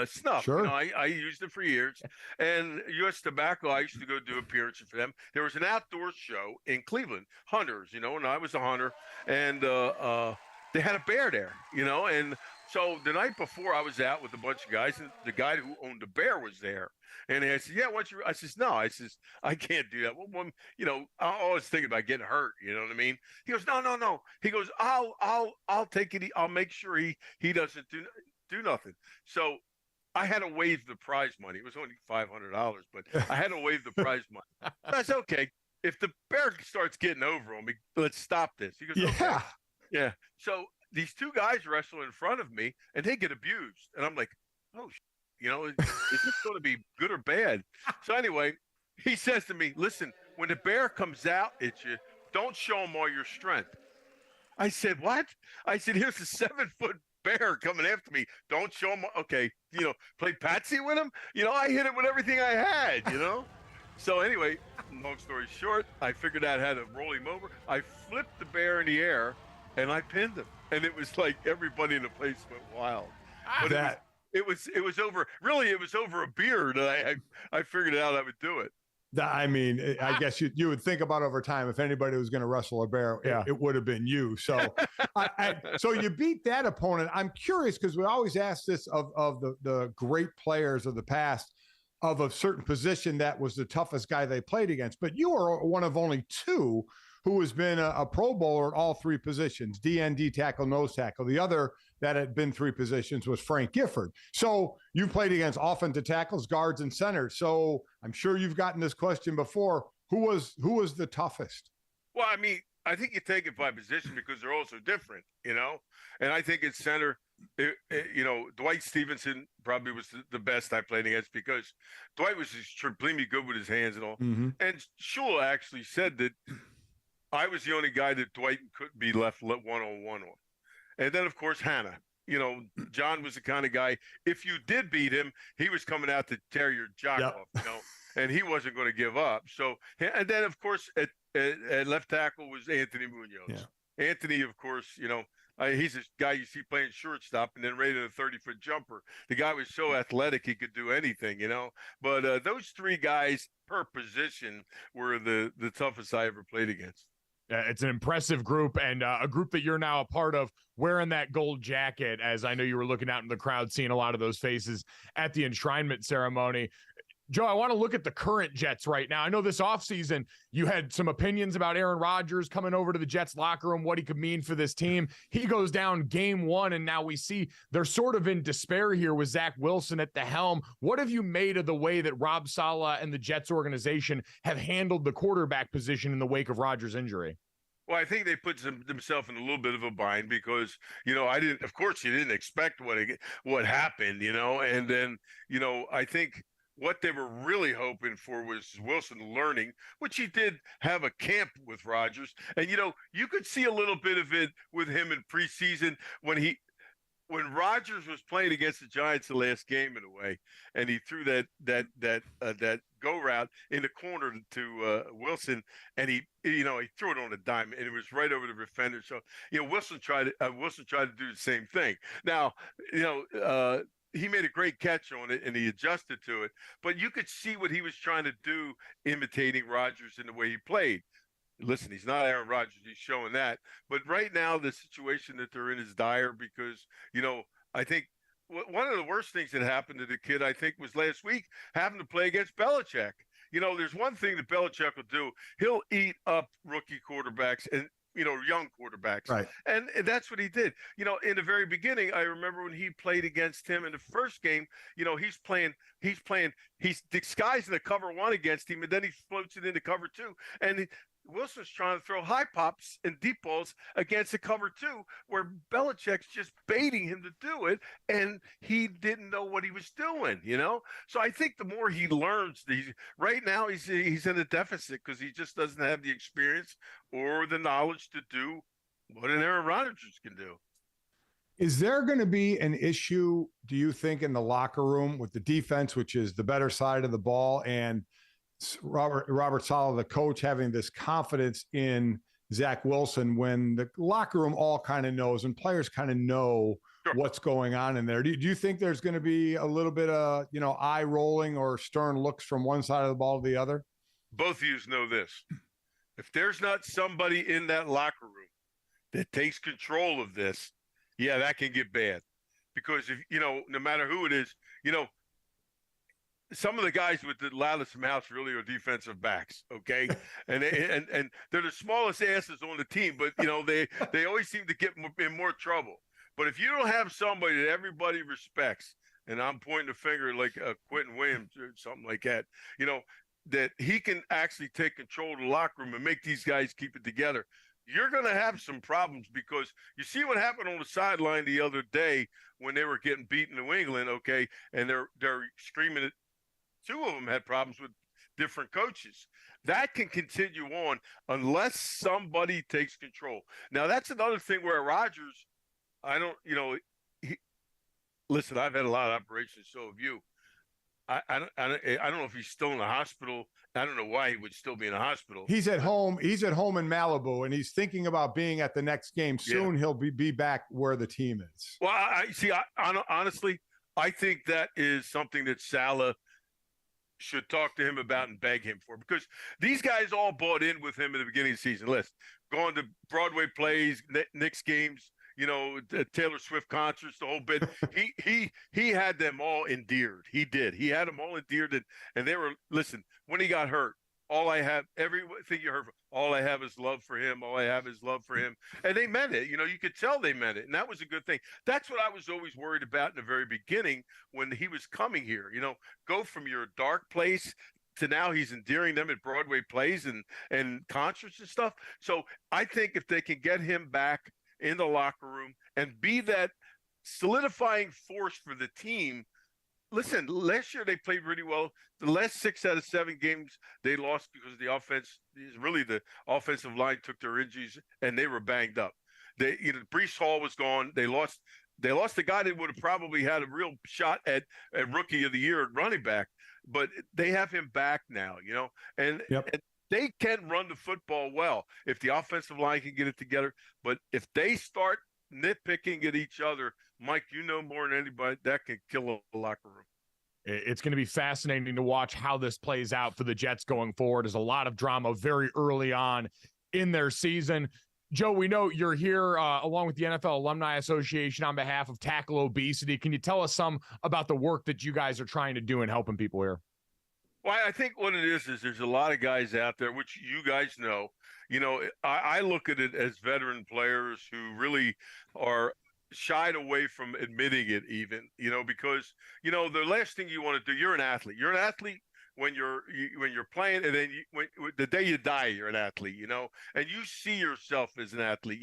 Snuff. Sure. I used it for years. And U.S. Tobacco, I used to go do appearances for them. There was an outdoor show in Cleveland, hunters, and I was a hunter, and they had a bear there, and so the night before I was out with a bunch of guys, and the guy who owned the bear was there. And I said, yeah, I says, no, I can't do that. Well, I always thinking about getting hurt. You know what I mean? He goes, no. He goes, I'll take it. I'll make sure he doesn't do nothing. So I had to waive the prize money. It was only $500, but I had to waive the prize money. That's okay. if the bear starts getting over him, let's stop this. He goes, Yeah. okay. Yeah. So these two guys wrestle in front of me, and they get abused. And I'm like, oh, is this going to be good or bad? So anyway, he says to me, listen, when the bear comes out at you, don't show him all your strength. I said, what? I said, here's a 7-foot bear coming after me. Don't show him. Okay. Play patsy with him. I hit him with everything I had, So anyway, long story short, I figured out how to roll him over. I flipped the bear in the air and I pinned him. And it was like everybody in the place went wild. But it was over. Really, it was over a beer that I figured out I would do it. I mean, I guess you would think about over time, if anybody was going to wrestle a bear, it would have been you. So, so you beat that opponent. I'm curious because we always ask this of the great players of the past, of a certain position that was the toughest guy they played against. But you are one of only two who has been a Pro Bowler at all three positions, DN, D tackle, nose tackle. The other that had been three positions was Frank Gifford. So you played against offensive tackles, guards, and centers. So I'm sure you've gotten this question before. Who was the toughest? Well, I mean, I think you take it by position because they're all so different, And I think at center, Dwight Stevenson probably was the best I played against because Dwight was extremely good with his hands and all. Mm-hmm. And Shula actually said that I was the only guy that Dwight couldn't be left one-on-one on. And then, of course, Hannah. John was the kind of guy, if you did beat him, he was coming out to tear your jock off, and he wasn't going to give up. So, and then, of course, at left tackle was Anthony Munoz. Yeah. Anthony, of course, he's a guy you see playing shortstop and then rated a 30-foot jumper. The guy was so athletic he could do anything, But those three guys per position were the toughest I ever played against. It's an impressive group, and a group that you're now a part of, wearing that gold jacket, as I know you were looking out in the crowd, seeing a lot of those faces at the enshrinement ceremony. Joe, I want to look at the current Jets right now. I know this offseason you had some opinions about Aaron Rodgers coming over to the Jets locker room, what he could mean for this team. He goes down game one, and now we see they're sort of in despair here with Zach Wilson at the helm. What have you made of the way that Rob Saleh and the Jets organization have handled the quarterback position in the wake of Rodgers' injury? Well, I think they put themselves in a little bit of a bind because, of course, you didn't expect what happened, and then, I think what they were really hoping for was Wilson learning, which he did have a camp with Rodgers. And, you could see a little bit of it with him in preseason when Rodgers was playing against the Giants the last game in a way, and he threw that go route in the corner to Wilson, and he threw it on a dime, and it was right over the defender. So Wilson tried to do the same thing. Now he made a great catch on it, and he adjusted to it. But you could see what he was trying to do, imitating Rodgers in the way he played. Listen, he's not Aaron Rodgers. He's showing that. But right now, the situation that they're in is dire because, I think one of the worst things that happened to the kid, I think, was last week having to play against Belichick. There's one thing that Belichick will do. He'll eat up rookie quarterbacks and, young quarterbacks. Right. And that's what he did. In the very beginning, I remember when he played against him in the first game, he's disguising the cover one against him, and then he floats it into cover two. And Wilson's trying to throw high pops and deep balls against the cover two, where Belichick's just baiting him to do it, and he didn't know what he was doing, So I think the more he learns, right now he's in a deficit because he just doesn't have the experience or the knowledge to do what an Aaron Rodgers can do. Is there going to be an issue, do you think, in the locker room with the defense, which is the better side of the ball, and Robert Saleh, the coach, having this confidence in Zach Wilson when the locker room all kind of knows and players kind of know what's going on in there? Do you think there's going to be a little bit of, eye rolling or stern looks from one side of the ball to the other? Both of you know this. If there's not somebody in that locker room that takes control of this, that can get bad. Because if, no matter who it is, some of the guys with the loudest mouths really are defensive backs, okay? and they're the smallest asses on the team, but, they always seem to get in more trouble. But if you don't have somebody that everybody respects, and I'm pointing the finger like Quentin Williams or something like that, that he can actually take control of the locker room and make these guys keep it together, you're going to have some problems, because you see what happened on the sideline the other day when they were getting beat in New England, okay, and they're screaming at two of them had problems with different coaches. That can continue on unless somebody takes control. Now, that's another thing where Rodgers, listen, I've had a lot of operations, so have you. I don't know if he's still in the hospital. I don't know why he would still be in the hospital. He's at home. He's at home in Malibu, and he's thinking about being at the next game. Soon he'll be back where the team is. Well, honestly, I think that is something that Saleh should talk to him about and beg him for, because these guys all bought in with him at the beginning of the season. Listen, going to Broadway plays, Knicks games, Taylor Swift concerts, the whole bit. He had them all endeared. He did. He had them all endeared, and they were, listen, when he got hurt, everything you heard, all I have is love for him. All I have is love for him. And they meant it. You could tell they meant it. And that was a good thing. That's what I was always worried about in the very beginning when he was coming here. Go from your dark place to now he's endearing them at Broadway plays and concerts and stuff. So I think if they can get him back in the locker room and be that solidifying force for the team. Listen, last year they played really well. The last 6 out of 7 games they lost because the offensive line took their injuries and they were banged up. Breece Hall was gone. They lost the guy that would have probably had a real shot at rookie of the year at running back, but they have him back now, and they can run the football well if the offensive line can get it together. But if they start nitpicking at each other, Mike, more than anybody, that can kill a locker room. It's going to be fascinating to watch how this plays out for the Jets going forward. There's a lot of drama very early on in their season. Joe, we know you're here along with the NFL Alumni Association on behalf of Tackle Obesity. Can you tell us some about the work that you guys are trying to do in helping people here? Well, I think what it is there's a lot of guys out there, which you guys know. I look at it as veteran players who really are shied away from admitting it even, because, the last thing you want to do, you're an athlete. You're an athlete when you're playing, and then the day you die, you're an athlete, and you see yourself as an athlete,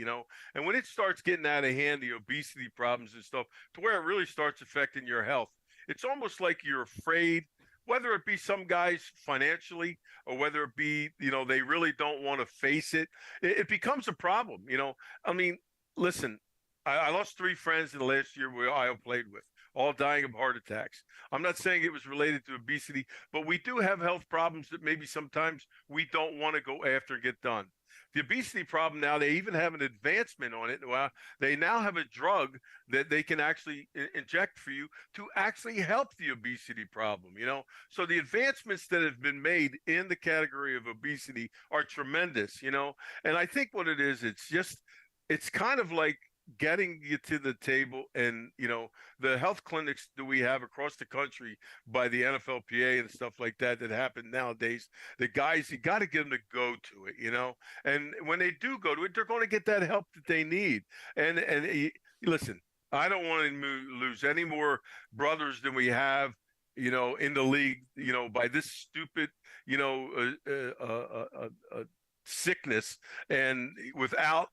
and when it starts getting out of hand, the obesity problems and stuff, to where it really starts affecting your health, it's almost like you're afraid, whether it be some guys financially or whether it be, they really don't want to face it. It becomes a problem, I mean, listen, I lost 3 friends in the last year I played with, all dying of heart attacks. I'm not saying it was related to obesity, but we do have health problems that maybe sometimes we don't want to go after and get done. The obesity problem now, they even have an advancement on it. Well, they now have a drug that they can actually inject for you to actually help the obesity problem, So the advancements that have been made in the category of obesity are tremendous, And I think what it is, it's kind of like getting you to the table, and the health clinics that we have across the country by the NFLPA and stuff like that happen nowadays, the guys, you got to get them to go to it, and when they do go to it, they're going to get that help that they need. And listen, I don't want to lose any more brothers than we have in the league by this stupid sickness, and without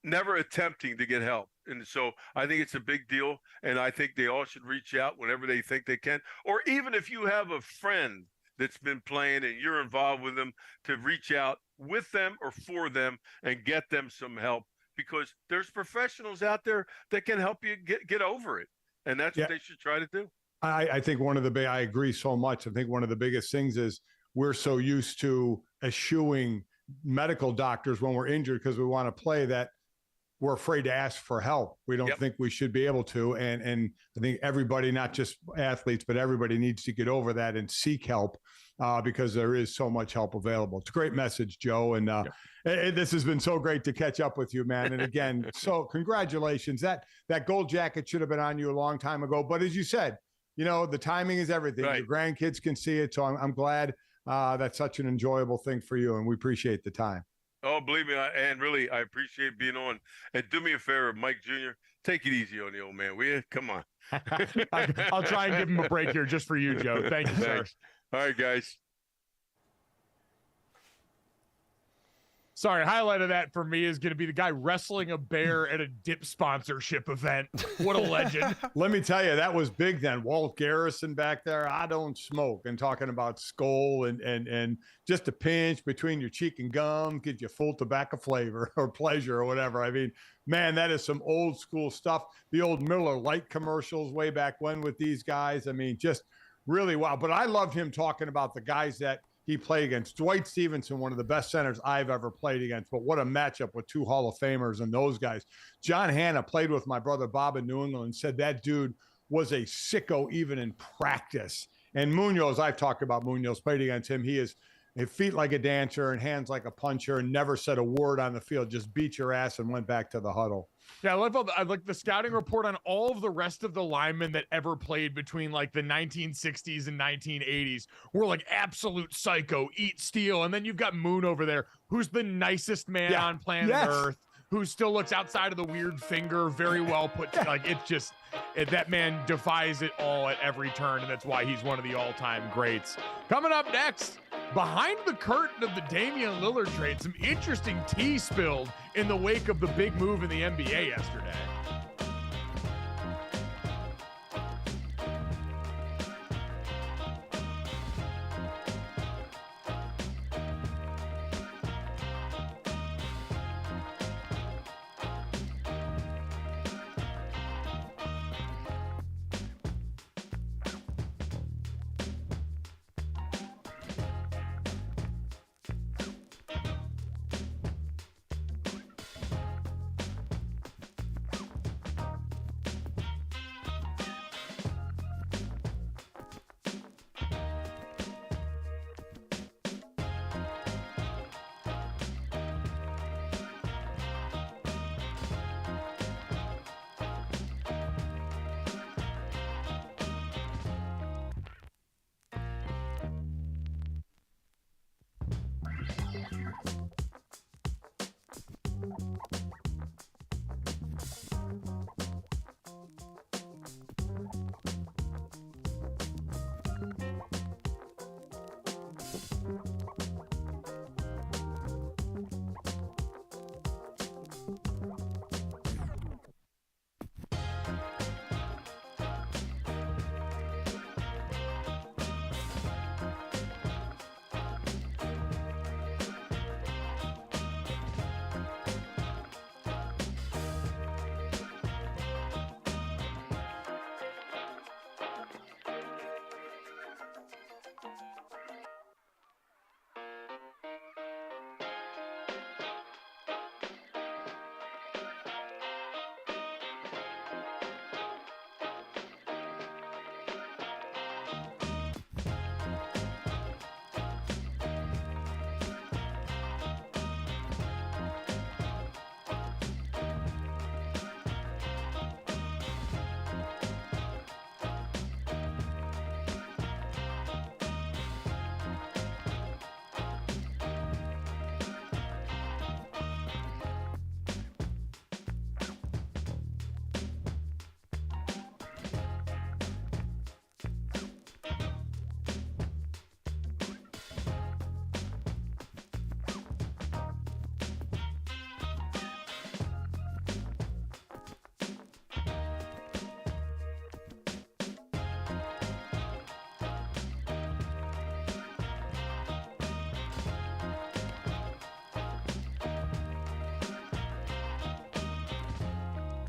never attempting to get help. And so I think it's a big deal, and I think they all should reach out whenever they think they can, or even if you have a friend that's been playing and you're involved with them, to reach out with them or for them and get them some help, because there's professionals out there that can help you get over it, and that's what they should try to do. I think I agree so much. I think one of the biggest things is we're so used to eschewing medical doctors when we're injured because we want to play, that we're afraid to ask for help. We don't think we should be able to. And I think everybody, not just athletes, but everybody needs to get over that and seek help because there is so much help available. It's a great message, Joe. And this has been so great to catch up with you, man. And again, so congratulations. That gold jacket should have been on you a long time ago. But as you said, the timing is everything. Right. Your grandkids can see it. So I'm glad that's such an enjoyable thing for you. And we appreciate the time. Oh, believe me, and really, I appreciate being on. And do me a favor, Mike Jr., take it easy on the old man, will you? Come on. I'll try and give him a break here just for you, Joe. Thank you, sir. All right, guys. Sorry, highlight of that for me is going to be the guy wrestling a bear at a dip sponsorship event. What a legend. Let me tell you, that was big then. Walt Garrison back there, I don't smoke, and talking about skull and just a pinch between your cheek and gum gives you full tobacco flavor or pleasure or whatever. I mean, man, that is some old school stuff. The old Miller Lite commercials way back when with these guys. I mean, just really wow. But I loved him talking about the guys that he played against. Dwight Stevenson, one of the best centers I've ever played against, but what a matchup with two Hall of Famers and those guys. John Hanna played with my brother Bob in New England and said that dude was a sicko even in practice. And Munoz, I've talked about Munoz, played against him. He is feet like a dancer and hands like a puncher and never said a word on the field, just beat your ass and went back to the huddle. Yeah, I like the scouting report on all of the rest of the linemen that ever played between like the 1960s and 1980s were like absolute psycho, eat steel. And then you've got Moon over there, who's the nicest man on planet Earth, who still looks outside of the weird finger, very well put. Like it's just, that man defies it all at every turn. And that's why he's one of the all-time greats. Coming up next, behind the curtain of the Damian Lillard trade, some interesting tea spilled in the wake of the big move in the NBA yesterday.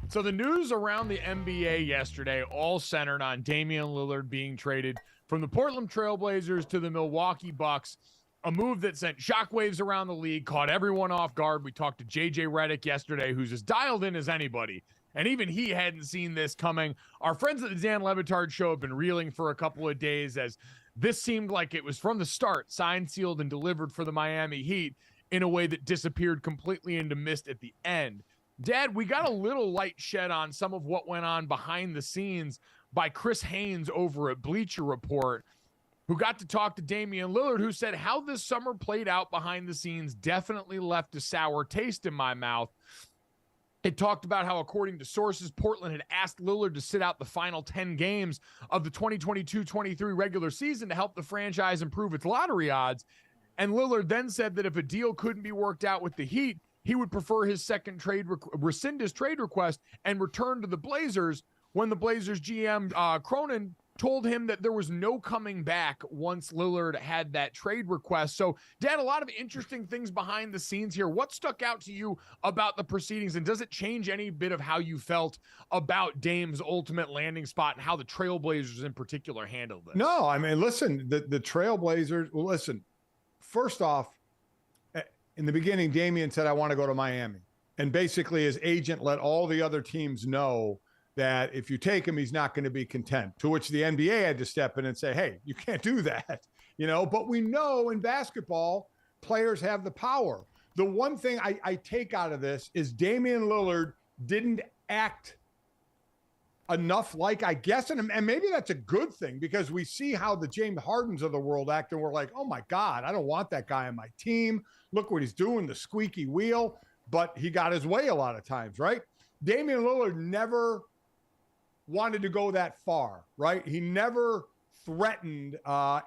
So the news around the NBA yesterday all centered on Damian Lillard being traded from the Portland Trailblazers to the Milwaukee Bucks, a move that sent shockwaves around the league, caught everyone off guard. We talked to JJ Redick yesterday, who's as dialed in as anybody, and even he hadn't seen this coming. Our friends at the Dan Le Batard Show have been reeling for a couple of days as this seemed like it was from the start, signed, sealed, and delivered for the Miami Heat in a way that disappeared completely into mist at the end. Dad, we got a little light shed on some of what went on behind the scenes by Chris Haynes over at Bleacher Report, who got to talk to Damian Lillard, who said how this summer played out behind the scenes definitely left a sour taste in my mouth. It talked about how, according to sources, Portland had asked Lillard to sit out the final 10 games of the 2022-23 regular season to help the franchise improve its lottery odds. And Lillard then said that if a deal couldn't be worked out with the Heat, he would prefer his second trade, rescind his trade request and return to the Blazers, when the Blazers GM Cronin told him that there was no coming back once Lillard had that trade request. So, Dad, a lot of interesting things behind the scenes here. What stuck out to you about the proceedings, and does it change any bit of how you felt about Dame's ultimate landing spot and how the Trailblazers in particular handled this? No, I mean, listen, the Trailblazers, well, listen, first off, in the beginning, Damian said, I want to go to Miami. And basically his agent let all the other teams know that if you take him, he's not going to be content, to which the NBA had to step in and say, hey, you can't do that, but we know in basketball, players have the power. The one thing I take out of this is Damian Lillard didn't act enough like, I guess, and maybe that's a good thing, because we see how the James Hardens of the world act, and we're like, oh my God, I don't want that guy on my team. Look what he's doing, the squeaky wheel, but he got his way a lot of times, right? Damian Lillard never wanted to go that far, right? He never threatened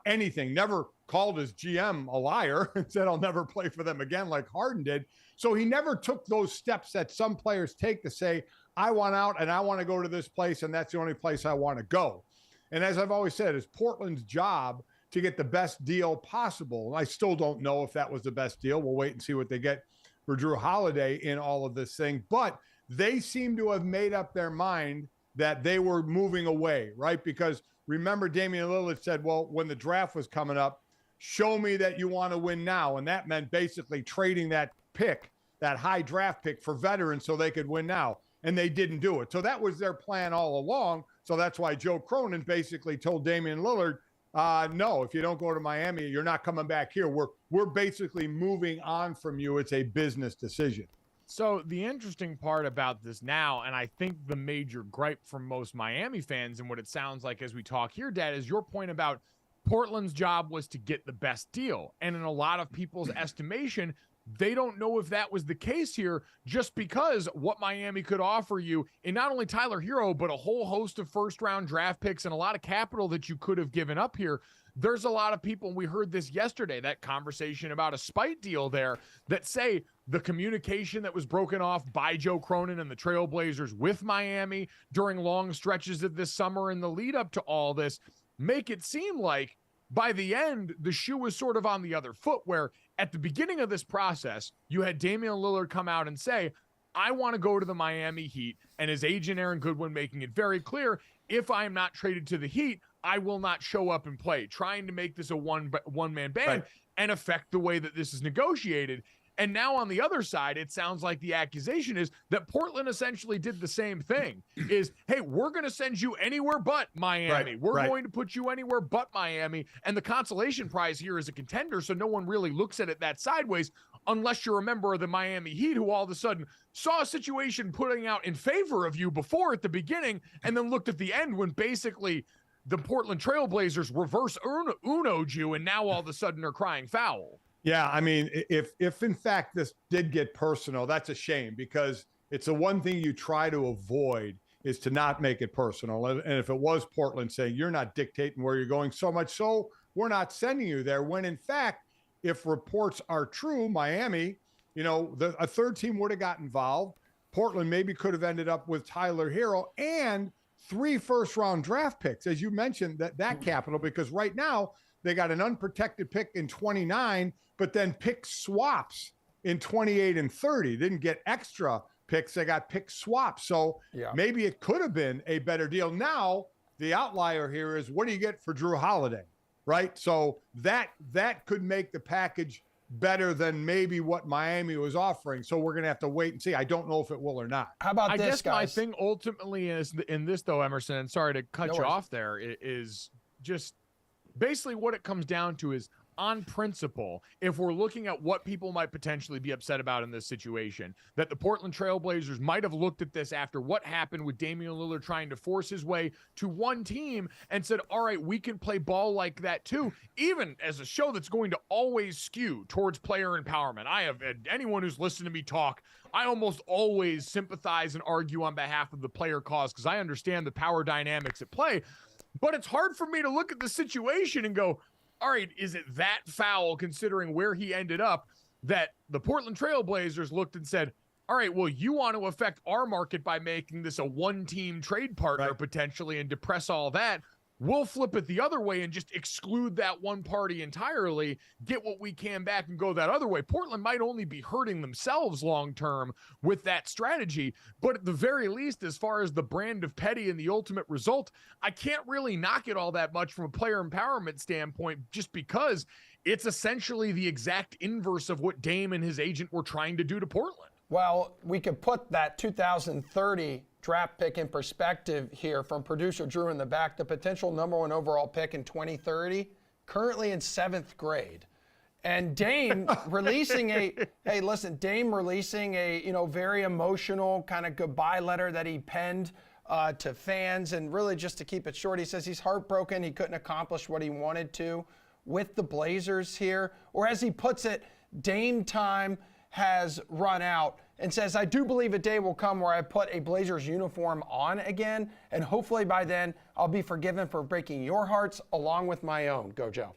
anything, never called his GM a liar and said, I'll never play for them again like Harden did. So he never took those steps that some players take to say, I want out and I want to go to this place, and that's the only place I want to go. And as I've always said, it's Portland's job to get the best deal possible. I still don't know if that was the best deal. We'll wait and see what they get for Jrue Holiday in all of this thing. But they seem to have made up their mind that they were moving away, right? Because remember, Damian Lillard said, well, when the draft was coming up, show me that you want to win now. And that meant basically trading that pick, that high draft pick, for veterans so they could win now. And they didn't do it. So that was their plan all along. So that's why Joe Cronin basically told Damian Lillard, no, if you don't go to Miami, you're not coming back here. We're basically moving on from you. It's a business decision. So the interesting part about this now, and I think the major gripe from most Miami fans and what it sounds like as we talk here, Dad, is your point about Portland's job was to get the best deal. And in a lot of people's estimation, they don't know if that was the case here, just because what Miami could offer you in not only Tyler Hero, but a whole host of first-round draft picks and a lot of capital that you could have given up here. There's a lot of people, and we heard this yesterday, that conversation about a spite deal there, that say the communication that was broken off by Joe Cronin and the Trailblazers with Miami during long stretches of this summer and the lead up to all this make it seem like by the end, the shoe was sort of on the other foot, where at the beginning of this process, you had Damian Lillard come out and say, I want to go to the Miami Heat, and his agent Aaron Goodwin making it very clear, if I am not traded to the Heat, I will not show up and play, trying to make this a one-man band and affect the way that this is negotiated. And now on the other side, it sounds like the accusation is that Portland essentially did the same thing, is, hey, we're going to send you anywhere but Miami. We're going to put you anywhere but Miami. And the consolation prize here is a contender, so no one really looks at it that sideways, unless you're a member of the Miami Heat who all of a sudden saw a situation putting out in favor of you before at the beginning and then looked at the end when basically the Portland Trailblazers reverse Uno'd you, and now all of a sudden are crying foul. Yeah, I mean, if in fact this did get personal, that's a shame, because it's the one thing you try to avoid is to not make it personal. And if it was Portland saying, you're not dictating where you're going, so much so we're not sending you there, when in fact, if reports are true, Miami, a third team would have got involved. Portland maybe could have ended up with Tyler Hero and 3 first-round draft picks, as you mentioned, that capital, because right now they got an unprotected pick in 29, but then pick swaps in 28 and 30. Didn't get extra picks. They got pick swaps. So maybe it could have been a better deal. Now, the outlier here is, what do you get for Jrue Holiday, right? So that could make the package better than maybe what Miami was offering. So we're going to have to wait and see. I don't know if it will or not. How about this, guys? My guys? thing ultimately is in this, though, Emerson, and sorry to cut you off there, is just basically what it comes down to is, on principle, if we're looking at what people might potentially be upset about in this situation, that the Portland Trailblazers might have looked at this after what happened with Damian Lillard trying to force his way to one team and said, all right, we can play ball like that too, even as a show that's going to always skew towards player empowerment. I have anyone who's listened to me talk, I almost always sympathize and argue on behalf of the player cause, because I understand the power dynamics at play. But it's hard for me to look at the situation and go, all right, is it that foul considering where he ended up that the Portland Trail Blazers looked and said, all right, well, you want to affect our market by making this a one-team trade partner potentially and depress all that. We'll flip it the other way and just exclude that one party entirely, get what we can back and go that other way. Portland might only be hurting themselves long-term with that strategy, but at the very least, as far as the brand of petty and the ultimate result, I can't really knock it all that much from a player empowerment standpoint, just because it's essentially the exact inverse of what Dame and his agent were trying to do to Portland. Well, we could put that 2030 draft pick in perspective here from producer Drew in the back. The potential #1 overall pick in 2030, currently in 7th grade. And Dame releasing Dame releasing a very emotional kind of goodbye letter that he penned to fans, and really just to keep it short, he says he's heartbroken. He couldn't accomplish what he wanted to with the Blazers here. Or as he puts it, Dame time has run out, and says, I do believe a day will come where I put a Blazers uniform on again, and hopefully by then I'll be forgiven for breaking your hearts along with my own. Go, Joe.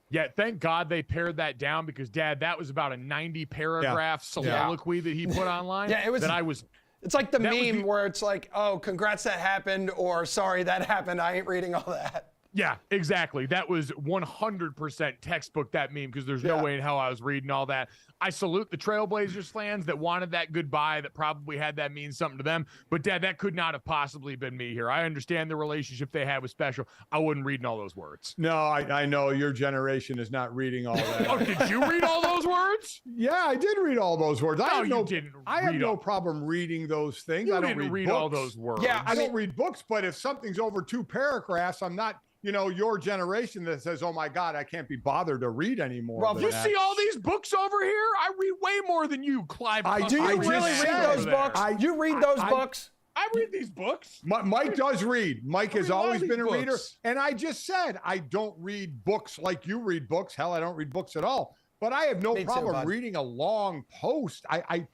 Yeah, thank God they pared that down, because, Dad, that was about a 90-paragraph soliloquy that he put online. Yeah, it was. It's like the meme where it's like, oh, congrats that happened, or sorry that happened. I ain't reading all that. Yeah, exactly. That was 100% textbook, that meme, because there's no way in hell I was reading all that. I salute the Trailblazers fans that wanted that goodbye, that probably had that mean something to them. But, Dad, that could not have possibly been me here. I understand the relationship they had with Special. I wouldn't read all those words. No, I know your generation is not reading all that. Oh, did you read all those words? Yeah, I did read all those words. I have no problem reading those things. I don't read books. All those words. Yeah, I don't read books, but if something's over 2 paragraphs, I'm not, your generation that says, oh my God, I can't be bothered to read anymore. Well, you see all these books over here? I read way more than you, Clive. Do you really read those books? You read those books? I read these books. Mike does read. Mike has always been a reader. And I just said, I don't read books like you read books. Hell, I don't read books at all. But I have no problem reading a long post. I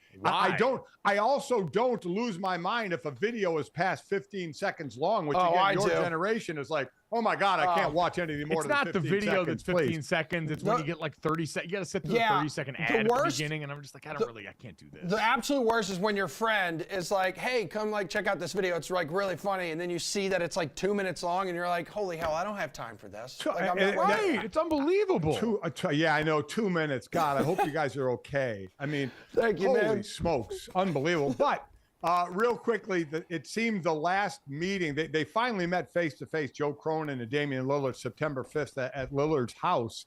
don't. I also don't lose my mind if a video is past 15 seconds long, which again, your generation is like, oh my God, I can't watch anything more than 15 seconds. It's not the video that's 15 seconds. It's when you get like 30 seconds. You got to sit through the 30-second ad at the beginning, and I'm just like, I can't do this. The absolute worst is when your friend is like, hey, come check out this video. It's like really funny, and then you see that it's like 2 minutes long, and you're like, holy hell, I don't have time for this. It's unbelievable. Yeah, I know, 2 minutes. God, I hope you guys are okay. I mean, thank you, holy smokes, unbelievable. But real quickly, it seemed the last meeting, they finally met face-to-face, Joe Cronin and Damian Lillard, September 5th at Lillard's house.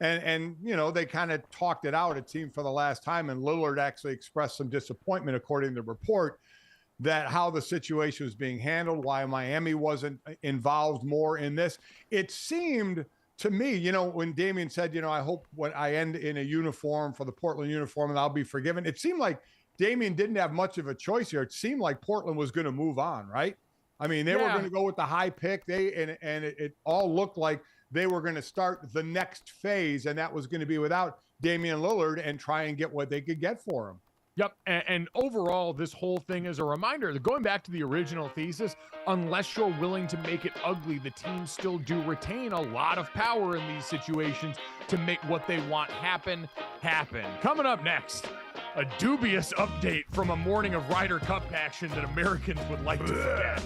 And they kind of talked it out, it seemed, for the last time. And Lillard actually expressed some disappointment, according to the report, that how the situation was being handled, why Miami wasn't involved more in this. It seemed to me, when Damian said, I hope when I end in a uniform for the Portland uniform and I'll be forgiven, it seemed like Damian didn't have much of a choice here. It seemed like Portland was going to move on, right? I mean, they were going to go with the high pick. It all looked like they were going to start the next phase, and that was going to be without Damian Lillard and try and get what they could get for him. Yep, and overall, this whole thing is a reminder that going back to the original thesis, unless you're willing to make it ugly, the teams still do retain a lot of power in these situations to make what they want happen. Coming up next, a dubious update from a morning of Ryder Cup action that Americans would like to forget.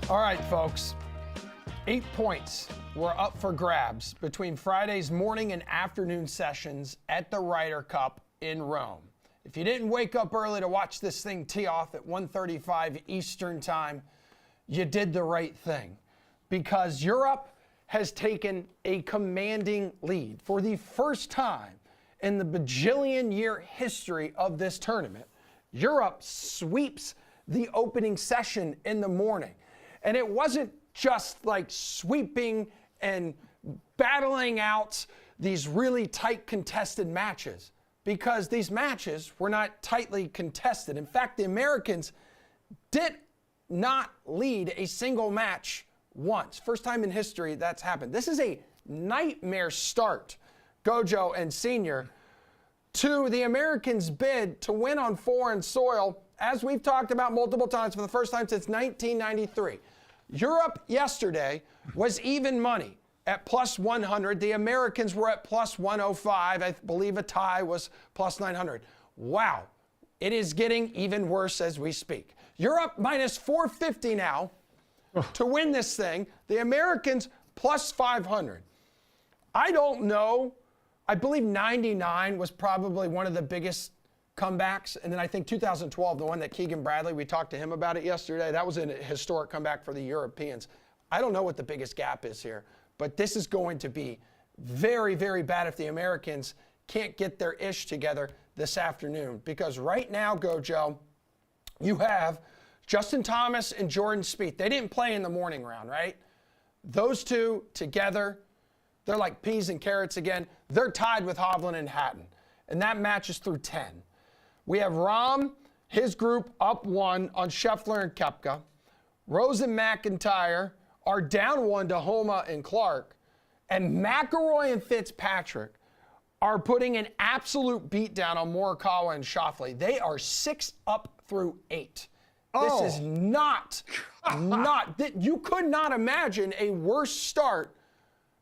All right, folks. 8 points were up for grabs between Friday's morning and afternoon sessions at the Ryder Cup in Rome. If you didn't wake up early to watch this thing tee off at 1:35 Eastern time, you did the right thing, because Europe has taken a commanding lead for the first time in the bajillion-year history of this tournament. Europe sweeps the opening session in the morning. And it wasn't just like sweeping and battling out these really tight contested matches, because these matches were not tightly contested. In fact, the Americans did not lead a single match once. First time in history that's happened. This is a nightmare start, GoJo and Senior, to the Americans' bid to win on foreign soil, as we've talked about multiple times, for the first time since 1993. Europe yesterday was even money at plus 100. The Americans were at plus 105. I believe a tie was plus 900. Wow. It is getting even worse as we speak. Europe minus 450 now to win this thing. The Americans plus 500. I don't know. I believe 99 was probably one of the biggest comebacks. And then I think 2012, the one that Keegan Bradley, we talked to him about it yesterday, that was a historic comeback for the Europeans. I don't know what the biggest gap is here, but this is going to be very, very bad if the Americans can't get their ish together this afternoon. Because right now, GoJo, you have Justin Thomas and Jordan Spieth. They didn't play in the morning round, right? Those two together, they're like peas and carrots again. They're tied with Hovland and Hatton, and that match is through 10. We have Rahm, his group, up 1 on Scheffler and Koepka. Rose and McIntyre are down 1 to Homa and Clark. And McIlroy and Fitzpatrick are putting an absolute beatdown on Morikawa and Schauffele. They are 6 up through 8. This is not, you could not imagine a worse start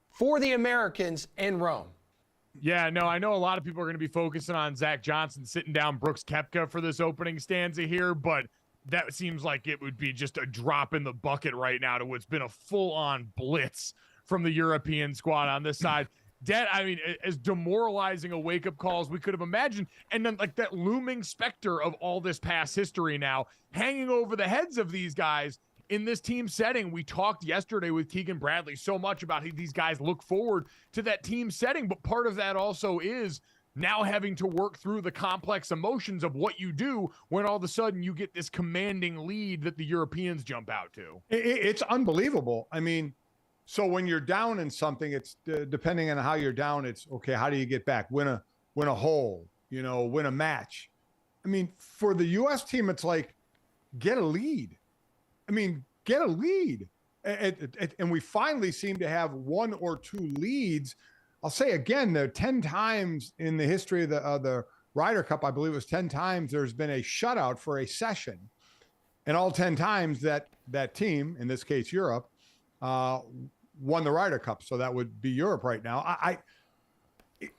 for the Americans in Rome. Yeah, no, I know a lot of people are going to be focusing on Zach Johnson sitting down Brooks Koepka for this opening stanza here, but that seems like it would be just a drop in the bucket right now to what's been a full-on blitz from the European squad on this side. I mean, as demoralizing a wake-up call as we could have imagined, and then like that looming specter of all this past history now hanging over the heads of these guys in this team setting. We talked yesterday with Keegan Bradley so much about how these guys look forward to that team setting, but part of that also is now having to work through the complex emotions of what you do when all of a sudden you get this commanding lead that the Europeans jump out to. It's unbelievable. I mean, so when you're down in something, it's depending on how you're down, it's okay, how do you get back? Win a hole, win a match. I mean, for the U.S. team, it's like, get a lead. I mean, get a lead. And we finally seem to have 1 or 2 leads. I'll say again, there are 10 times in the history of the Ryder Cup, I believe it was 10 times there's been a shutout for a session. And all 10 times that team, in this case Europe, won the Ryder Cup. So that would be Europe right now.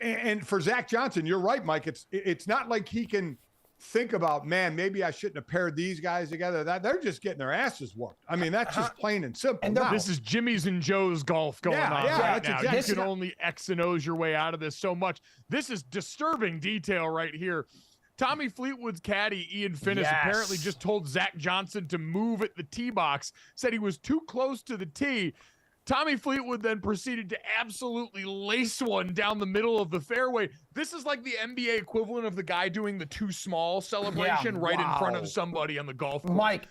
And for Zach Johnson, you're right, Mike. It's not like he can think about, man, maybe I shouldn't have paired these guys together. That they're just getting their asses whooped. I mean, that's just plain and simple. And this is Jimmy's and Joe's golf going on right now. Exactly. You can only X and O's your way out of this so much. This is disturbing detail right here. Tommy Fleetwood's caddy, Ian Finnis, apparently just told Zach Johnson to move at the tee box, said he was too close to the tee. Tommy Fleetwood then proceeded to absolutely lace one down the middle of the fairway. This is like the NBA equivalent of the guy doing the too small celebration in front of somebody on the golf course. Mike,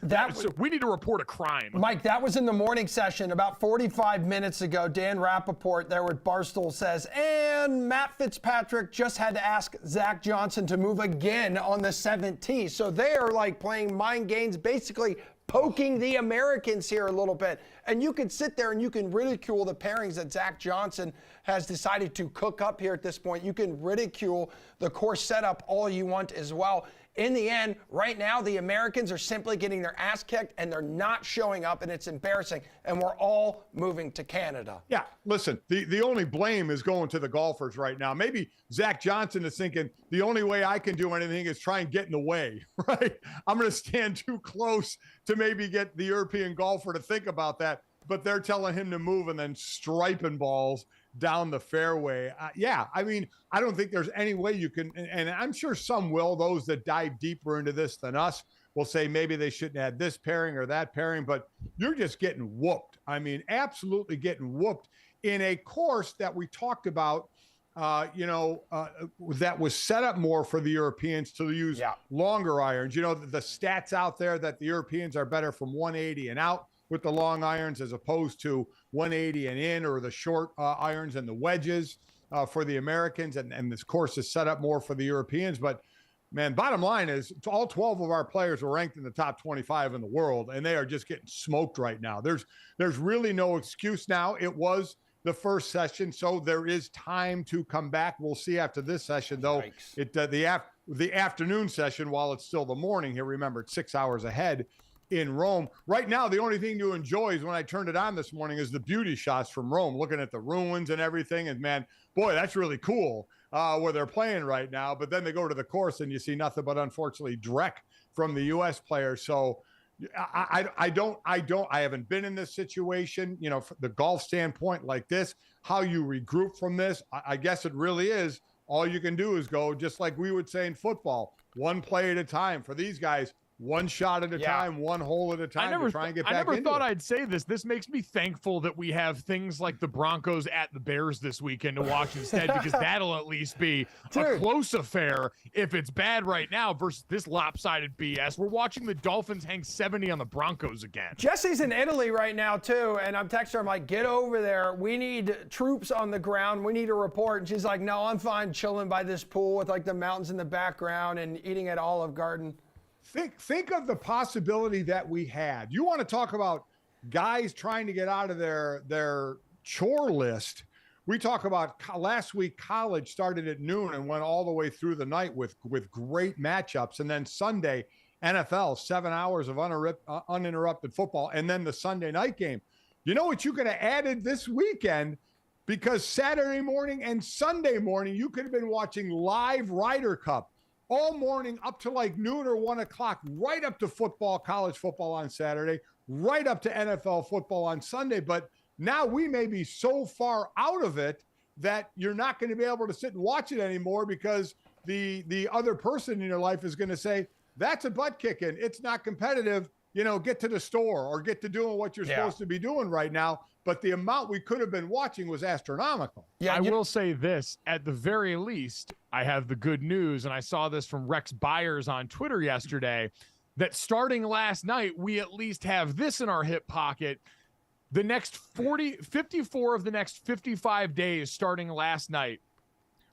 we need to report a crime. Mike, that was in the morning session about 45 minutes ago. Dan Rappaport there with Barstool says, and Matt Fitzpatrick just had to ask Zach Johnson to move again on the 7th tee. So they are like playing mind games, basically poking the Americans here a little bit. And you can sit there and you can ridicule the pairings that Zach Johnson has decided to cook up here at this point. You can ridicule the course setup all you want as well. In the end, right now, the Americans are simply getting their ass kicked and they're not showing up, and it's embarrassing. And we're all moving to Canada. Yeah, listen, the only blame is going to the golfers right now. Maybe Zach Johnson is thinking the only way I can do anything is try and get in the way, right? I'm going to stand too close to maybe get the European golfer to think about that, but they're telling him to move and then striping balls down the fairway. I mean, I don't think there's any way you can, and I'm sure some will, those that dive deeper into this than us, will say maybe they shouldn't have this pairing or that pairing, but you're just getting whooped. I mean, absolutely getting whooped in a course that we talked about, that was set up more for the Europeans to use longer irons. You know, the stats out there that the Europeans are better from 180 and out with the long irons as opposed to 180 and in, or the short irons and the wedges for the Americans. And this course is set up more for the Europeans. But, man, bottom line is all 12 of our players are ranked in the top 25 in the world, and they are just getting smoked right now. There's really no excuse now. It was the first session, so there is time to come back. We'll see after this session, though. The afternoon session, while it's still the morning here, remember, it's 6 hours ahead in Rome. Right now, the only thing to enjoy is when I turned it on this morning is the beauty shots from Rome, looking at the ruins and everything. And, man, boy, that's really cool where they're playing right now. But then they go to the course and you see nothing but, unfortunately, dreck from the U.S. players. So I haven't been in this situation, you know, from the golf standpoint like this, how you regroup from this. I guess it really is all you can do is go, just like we would say in football, one play at a time. For these guys, one shot at a time, one hole at a time to try and get back into it. I never thought I'd say this. This makes me thankful that we have things like the Broncos at the Bears this weekend to watch instead, because that'll at least be a close affair if it's bad right now versus this lopsided BS. We're watching the Dolphins hang 70 on the Broncos again. Jesse's in Italy right now, too, and I'm texting her. I'm like, get over there. We need troops on the ground. We need a report. And she's like, no, I'm fine chilling by this pool with, like, the mountains in the background and eating at Olive Garden. Think of the possibility that we had. You want to talk about guys trying to get out of their chore list. We talk about last week, college started at noon and went all the way through the night with great matchups. And then Sunday, NFL, 7 hours of uninterrupted football. And then the Sunday night game. You know what you could have added this weekend? Because Saturday morning and Sunday morning, you could have been watching live Ryder Cup all morning up to like noon or 1 o'clock, right up to football, college football on Saturday, right up to NFL football on Sunday. But now we may be so far out of it that you're not going to be able to sit and watch it anymore, because the other person in your life is going to say, that's a butt kicking. It's not competitive. You know, get to the store or get to doing what you're supposed to be doing right now. But the amount we could have been watching was astronomical. Yeah, I will say this. At the very least, I have the good news, and I saw this from Rex Byers on Twitter yesterday, that starting last night, we at least have this in our hip pocket. The next 54 of the next 55 days starting last night,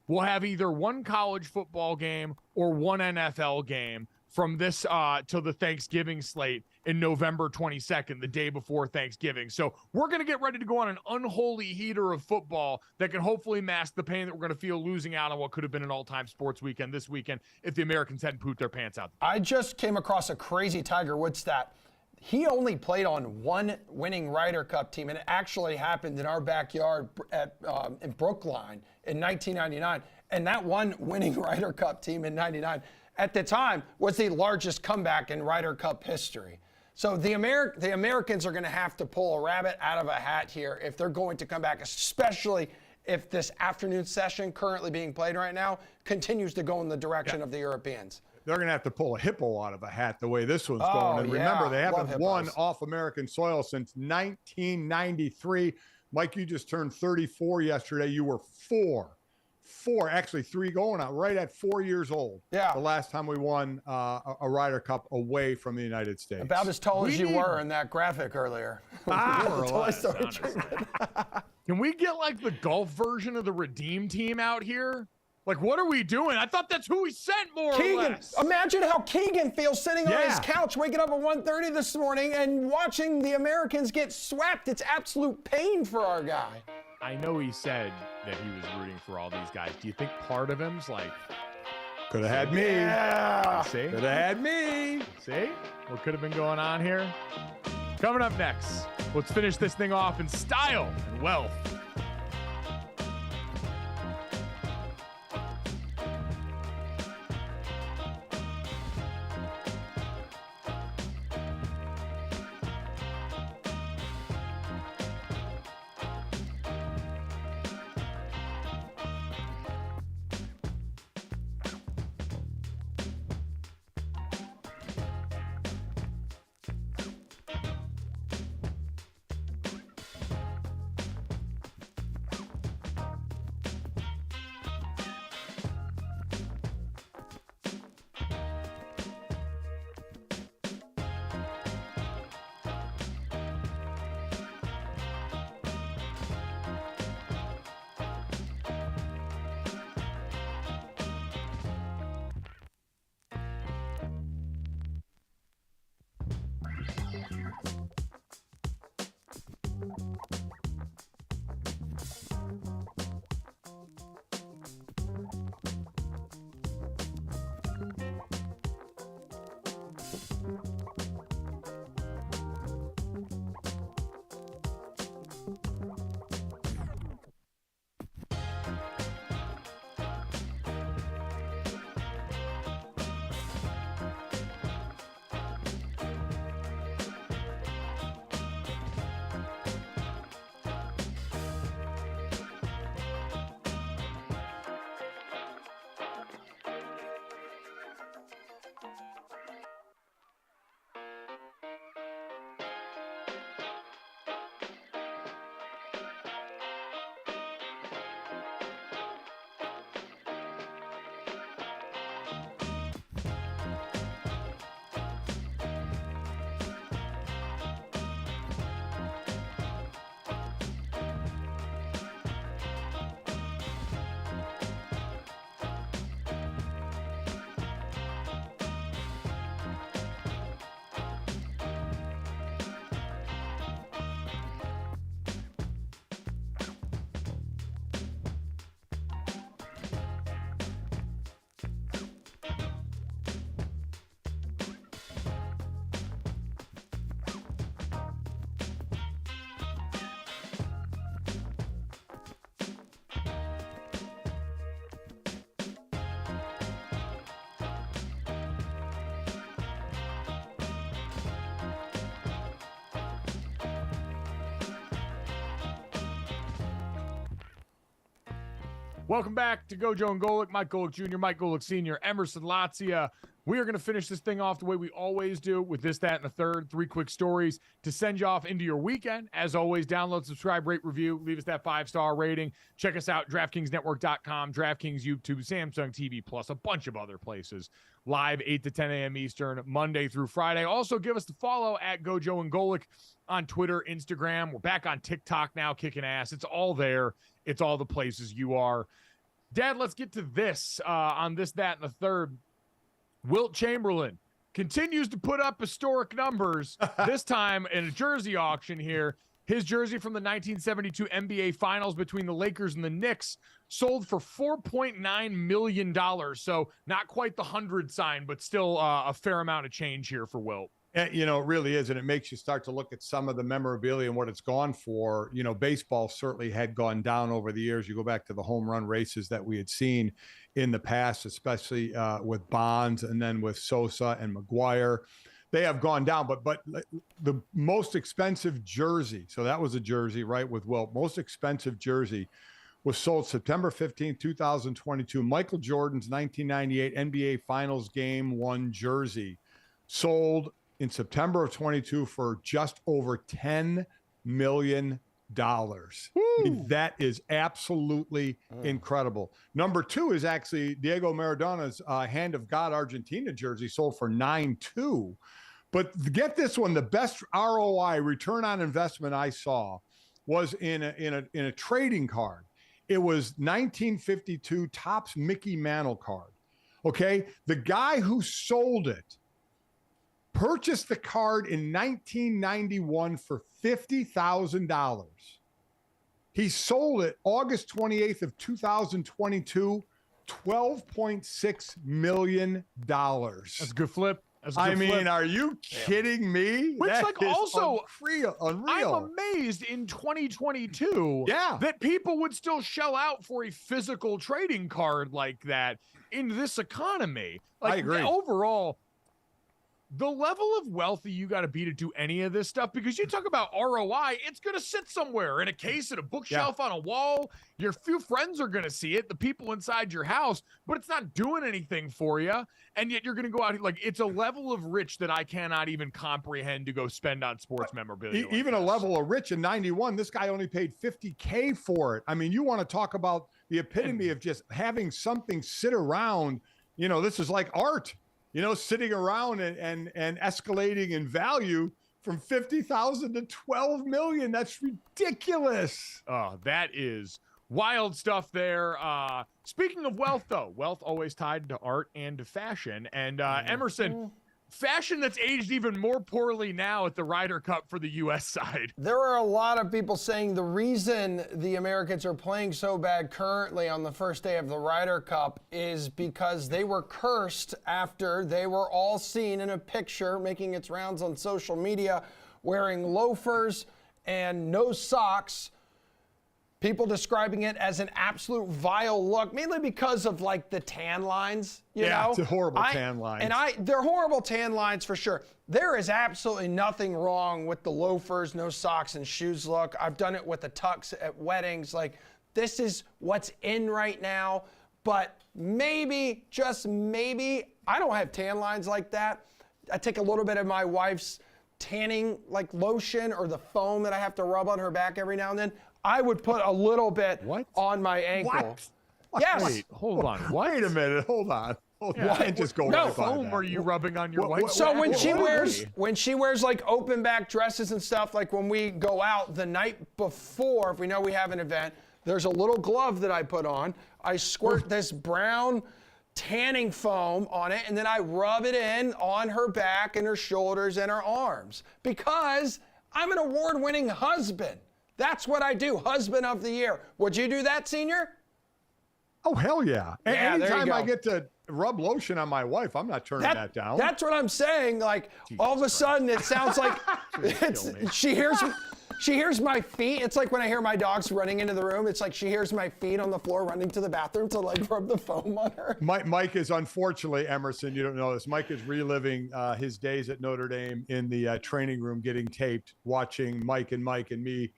we'll have either one college football game or one NFL game from this till the Thanksgiving slate in November 22nd, the day before Thanksgiving. So we're going to get ready to go on an unholy heater of football that can hopefully mask the pain that we're going to feel losing out on what could have been an all-time sports weekend this weekend if the Americans hadn't pooped their pants out. I just came across a crazy Tiger Woods stat. He only played on one winning Ryder Cup team, and it actually happened in our backyard in Brookline in 1999. And that one winning Ryder Cup team in 99 at the time was the largest comeback in Ryder Cup history. So the Americans are going to have to pull a rabbit out of a hat here if they're going to come back, especially if this afternoon session currently being played right now continues to go in the direction of the Europeans. They're going to have to pull a hippo out of a hat the way this one's going. And remember, they haven't won off American soil since 1993. Mike, you just turned 34 yesterday. You were actually 3 going out, right at 4 years old. Yeah. The last time we won a Ryder Cup away from the United States. About as tall as you were in that graphic earlier. Can we get like the golf version of the Redeem Team out here? Like, what are we doing? I thought that's who we sent, more or less. Imagine how Keegan feels sitting on his couch, waking up at 1:30 this morning and watching the Americans get swept. It's absolute pain for our guy. I know he said that he was rooting for all these guys. Do you think part of him's like, could have had me? Yeah. See? Could have had me. See? What could have been going on here? Coming up next, let's finish this thing off in style and wealth. Welcome back to GoJo and Golic. Mike Golic Jr., Mike Golic Sr., Emerson Latzia. We are going to finish this thing off the way we always do with this, that, and the third. 3 quick stories to send you off into your weekend. As always, download, subscribe, rate, review. Leave us that 5-star rating. Check us out, DraftKingsNetwork.com, DraftKings YouTube, Samsung TV Plus, a bunch of other places. Live 8 to 10 a.m. Eastern, Monday through Friday. Also, give us the follow at GoJo and Golic on Twitter, Instagram. We're back on TikTok now, kicking ass. It's all there. It's all the places you are. Dad, let's get to this on this, that, and the third. Wilt Chamberlain continues to put up historic numbers, this time in a jersey auction here. His jersey from the 1972 NBA Finals between the Lakers and the Knicks sold for $4.9 million. So not quite the 100 sign, but still a fair amount of change here for Wilt. You know, it really is. And it makes you start to look at some of the memorabilia and what it's gone for. You know, baseball certainly had gone down over the years. You go back to the home run races that we had seen in the past, especially with Bonds and then with Sosa and McGuire. They have gone down, but the most expensive jersey, so that was a jersey, right, with Wilt. Most expensive jersey was sold September 15th, 2022. Michael Jordan's 1998 NBA Finals Game 1 jersey sold in September of 22 for just over $10 million. I mean, that is absolutely incredible. Number 2 is actually Diego Maradona's Hand of God Argentina jersey, sold for $9.2. But get this one, the best ROI, return on investment I saw, was in a trading card. It was 1952 Topps Mickey Mantle card. Okay, the guy who sold it purchased the card in 1991 for $50,000. He sold it August 28th of 2022, $12.6 million. That's a good flip. I mean, are you kidding me? Which, that like, is also unreal. I'm amazed in 2022 that people would still shell out for a physical trading card like that in this economy. Like, I agree. Overall, the level of wealth that you got to be to do any of this stuff, because you talk about ROI, it's going to sit somewhere in a case, at a bookshelf, on a wall. Your few friends are going to see it, the people inside your house, but it's not doing anything for you. And yet you're going to go out, like, it's a level of rich that I cannot even comprehend to go spend on sports memorabilia. Even a level of rich in 91, this guy only paid $50K for it. I mean, you want to talk about the epitome of just having something sit around. You know, this is like art. You know, sitting around and escalating in value from 50,000 to 12 million. That's ridiculous. Oh, that is wild stuff there. Speaking of wealth, though, wealth always tied to art and to fashion. And Emerson, fashion that's aged even more poorly now at the Ryder Cup for the U.S. side. There are a lot of people saying the reason the Americans are playing so bad currently on the first day of the Ryder Cup is because they were cursed after they were all seen in a picture making its rounds on social media wearing loafers and no socks. People describing it as an absolute vile look, mainly because of, like, the tan lines, you know? It's a horrible tan lines. And they're horrible tan lines for sure. There is absolutely nothing wrong with the loafers, no socks, and shoes look. I've done it with the tux at weddings. Like, this is what's in right now. But maybe, just maybe, I don't have tan lines like that. I take a little bit of my wife's tanning, like, lotion or the foam that I have to rub on her back every now and then. I would put a little bit on my ankle. What? Yes. Wait, hold on. What? Wait a minute. Hold on. You can't just go What right by foam that. are you rubbing on your wife? So when she wears like open back dresses and stuff, like when we go out the night before, if we know we have an event, there's a little glove that I put on. I squirt this brown tanning foam on it, and then I rub it in on her back and her shoulders and her arms, because I'm an award-winning husband. That's what I do, husband of the year. Would you do that, Senior? Oh, hell yeah. Yeah, Anytime I get to rub lotion on my wife, I'm not turning that down. That's what I'm saying. Like, all of a sudden, it sounds like she hears my feet. It's like when I hear my dogs running into the room. It's like she hears my feet on the floor running to the bathroom to, like, rub the foam on her. Mike is, unfortunately, Emerson, you don't know this, Mike is reliving his days at Notre Dame in the training room, getting taped, watching Mike and me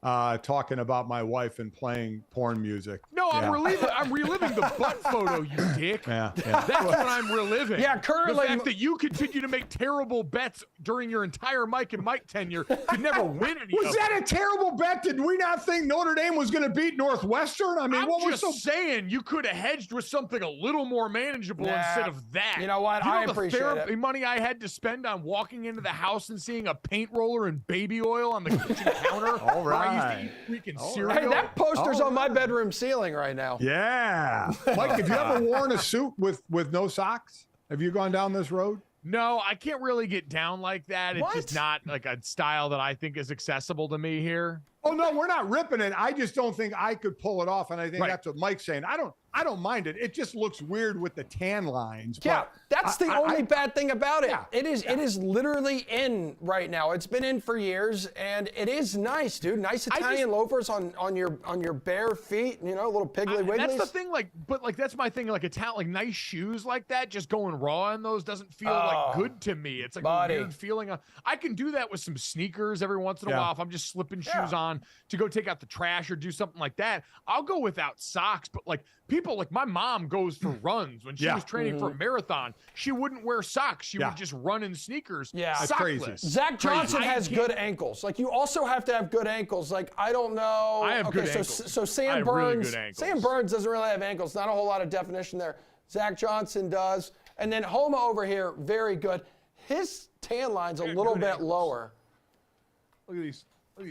talking about my wife and playing porn music. No, I'm reliving the butt photo, you dick. Yeah. That's what I'm reliving. Yeah, currently. The fact that you continue to make terrible bets during your entire Mike and Mike tenure could never win any Was that a terrible bet? Did we not think Notre Dame was going to beat Northwestern? I mean, I'm just saying you could have hedged with something a little more manageable instead of that. You know what? I appreciate the money I had to spend on walking into the house and seeing a paint roller and baby oil on the kitchen counter. All right. I used to eat freaking cereal. Hey, that poster's on my bedroom ceiling right now. Yeah. Mike, have you ever worn a suit with no socks? Have you gone down this road? No, I can't really get down like that. It's What? just not like a style that I think is accessible to me here. Oh no, we're not ripping it. I just don't think I could pull it off, and I think Right. that's what Mike's saying. I don't mind it. It just looks weird with the tan lines. Yeah, but that's the only bad thing about it. Yeah, It is literally in right now. It's been in for years, and it is nice, dude. Nice Italian loafers on your bare feet. You know, little piggly wigglies. That's the thing, but that's my thing. Like like nice shoes like that, just going raw in those doesn't feel like good to me. It's like buddy. a weird feeling. I can do that with some sneakers every once in a Yeah. while if I'm just slipping shoes on to go take out the trash or do something like that. I'll go without socks, but like people, like my mom goes for runs when she was training for a marathon. She wouldn't wear socks. She would just run in sneakers. Yeah. That's crazy. Sockless. Zach Johnson I has can't- good ankles. Like you also have to have good ankles. Like I don't know. I have good so, ankles. So I Sam have really Burns. good ankles. Sam Burns doesn't really have ankles. Not a whole lot of definition there. Zach Johnson does. And then Homa over here, very good. His tan line's a little good bit ankles. lower. Look at these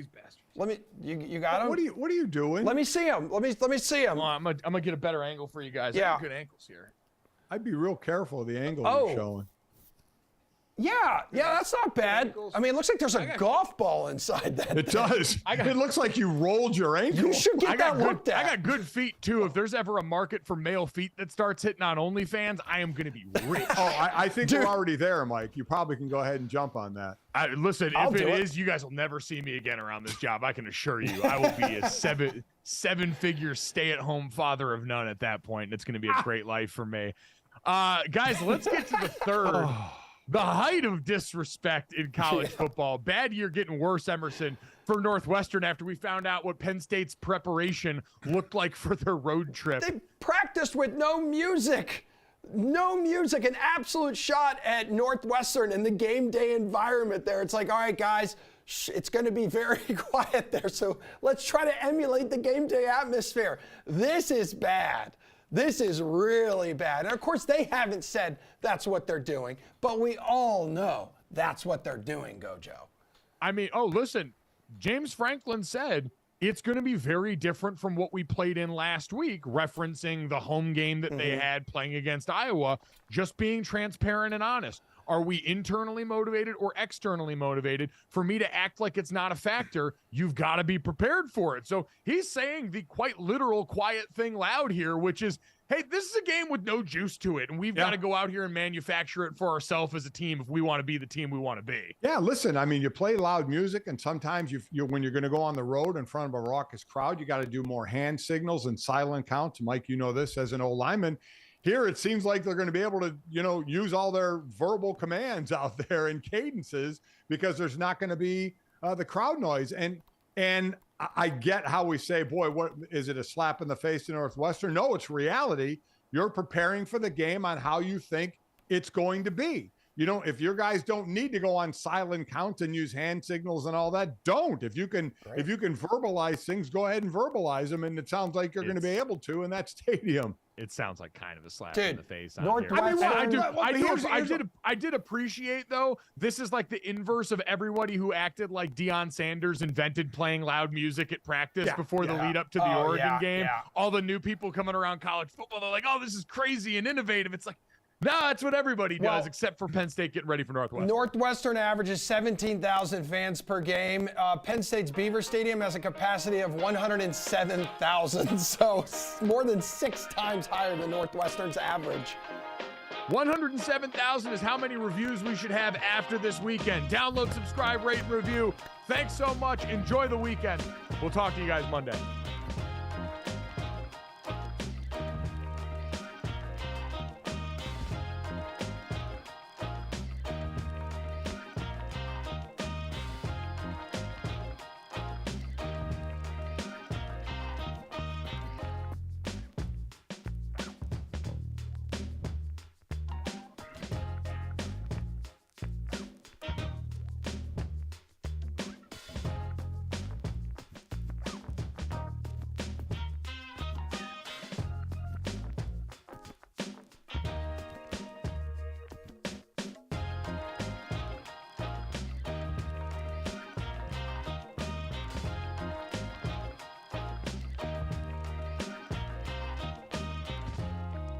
bastards. Let me. You got him. What are you doing? Let me see him. Let me see him. Well, I'm gonna get a better angle for you guys. I Yeah. have good ankles here. I'd be real careful of the angle Oh. you're showing. Yeah, that's not bad. I mean, it looks like there's a golf ball inside that. It does. It looks like you rolled your ankle. You should get that good, looked at. I got good feet too. If there's ever a market for male feet that starts hitting on OnlyFans, I am gonna be rich. I think we're already there, Mike. You probably can go ahead and jump on that. Listen, I'll if do it it. is, you guys will never see me again around this job. I can assure you. I will be a seven-figure stay-at-home father of none at that point. And it's gonna be a great life for me. Guys, let's get to the third. The height of disrespect in college football. Bad year getting worse, Emerson, for Northwestern after we found out what Penn State's preparation looked like for their road trip. They practiced with no music. No music, an absolute shot at Northwestern in the game day environment there. It's like, all right, guys, it's going to be very quiet there. So let's try to emulate the game day atmosphere. This is bad. This is really bad. And of course, they haven't said that's what they're doing, but we all know that's what they're doing, GoJo. I mean, listen, James Franklin said it's going to be very different from what we played in last week, referencing the home game that they had playing against Iowa, just being transparent and honest. Are we internally motivated or externally motivated? For me to act like it's not a factor, you've got to be prepared for it. So he's saying the quite literal quiet thing loud here, which is, hey, this is a game with no juice to it, and we've got to go out here and manufacture it for ourselves as a team if we want to be the team we want to be. Yeah, listen, I mean, you play loud music, and sometimes when you're going to go on the road in front of a raucous crowd, you got to do more hand signals and silent counts. Mike, you know this as an old lineman. Here, it seems like they're going to be able to, use all their verbal commands out there and cadences because there's not going to be the crowd noise. And I get how we say, boy, what is it, a slap in the face to Northwestern? No, it's reality. You're preparing for the game on how you think it's going to be. If your guys don't need to go on silent count and use hand signals and all that, don't. If you can verbalize things, go ahead and verbalize them. And it sounds like you're going to be able to in that stadium. It sounds like kind of a slap Dude, in the face. I did appreciate, though, this is like the inverse of everybody who acted like Deion Sanders invented playing loud music at practice before the lead up to the Oregon game. Yeah. All the new people coming around college football, they're like, oh, this is crazy and innovative. It's like, no, that's what everybody does, except for Penn State getting ready for Northwestern. Northwestern averages 17,000 fans per game. Penn State's Beaver Stadium has a capacity of 107,000, so more than 6 times higher than Northwestern's average. 107,000 is how many reviews we should have after this weekend. Download, subscribe, rate, and review. Thanks so much. Enjoy the weekend. We'll talk to you guys Monday.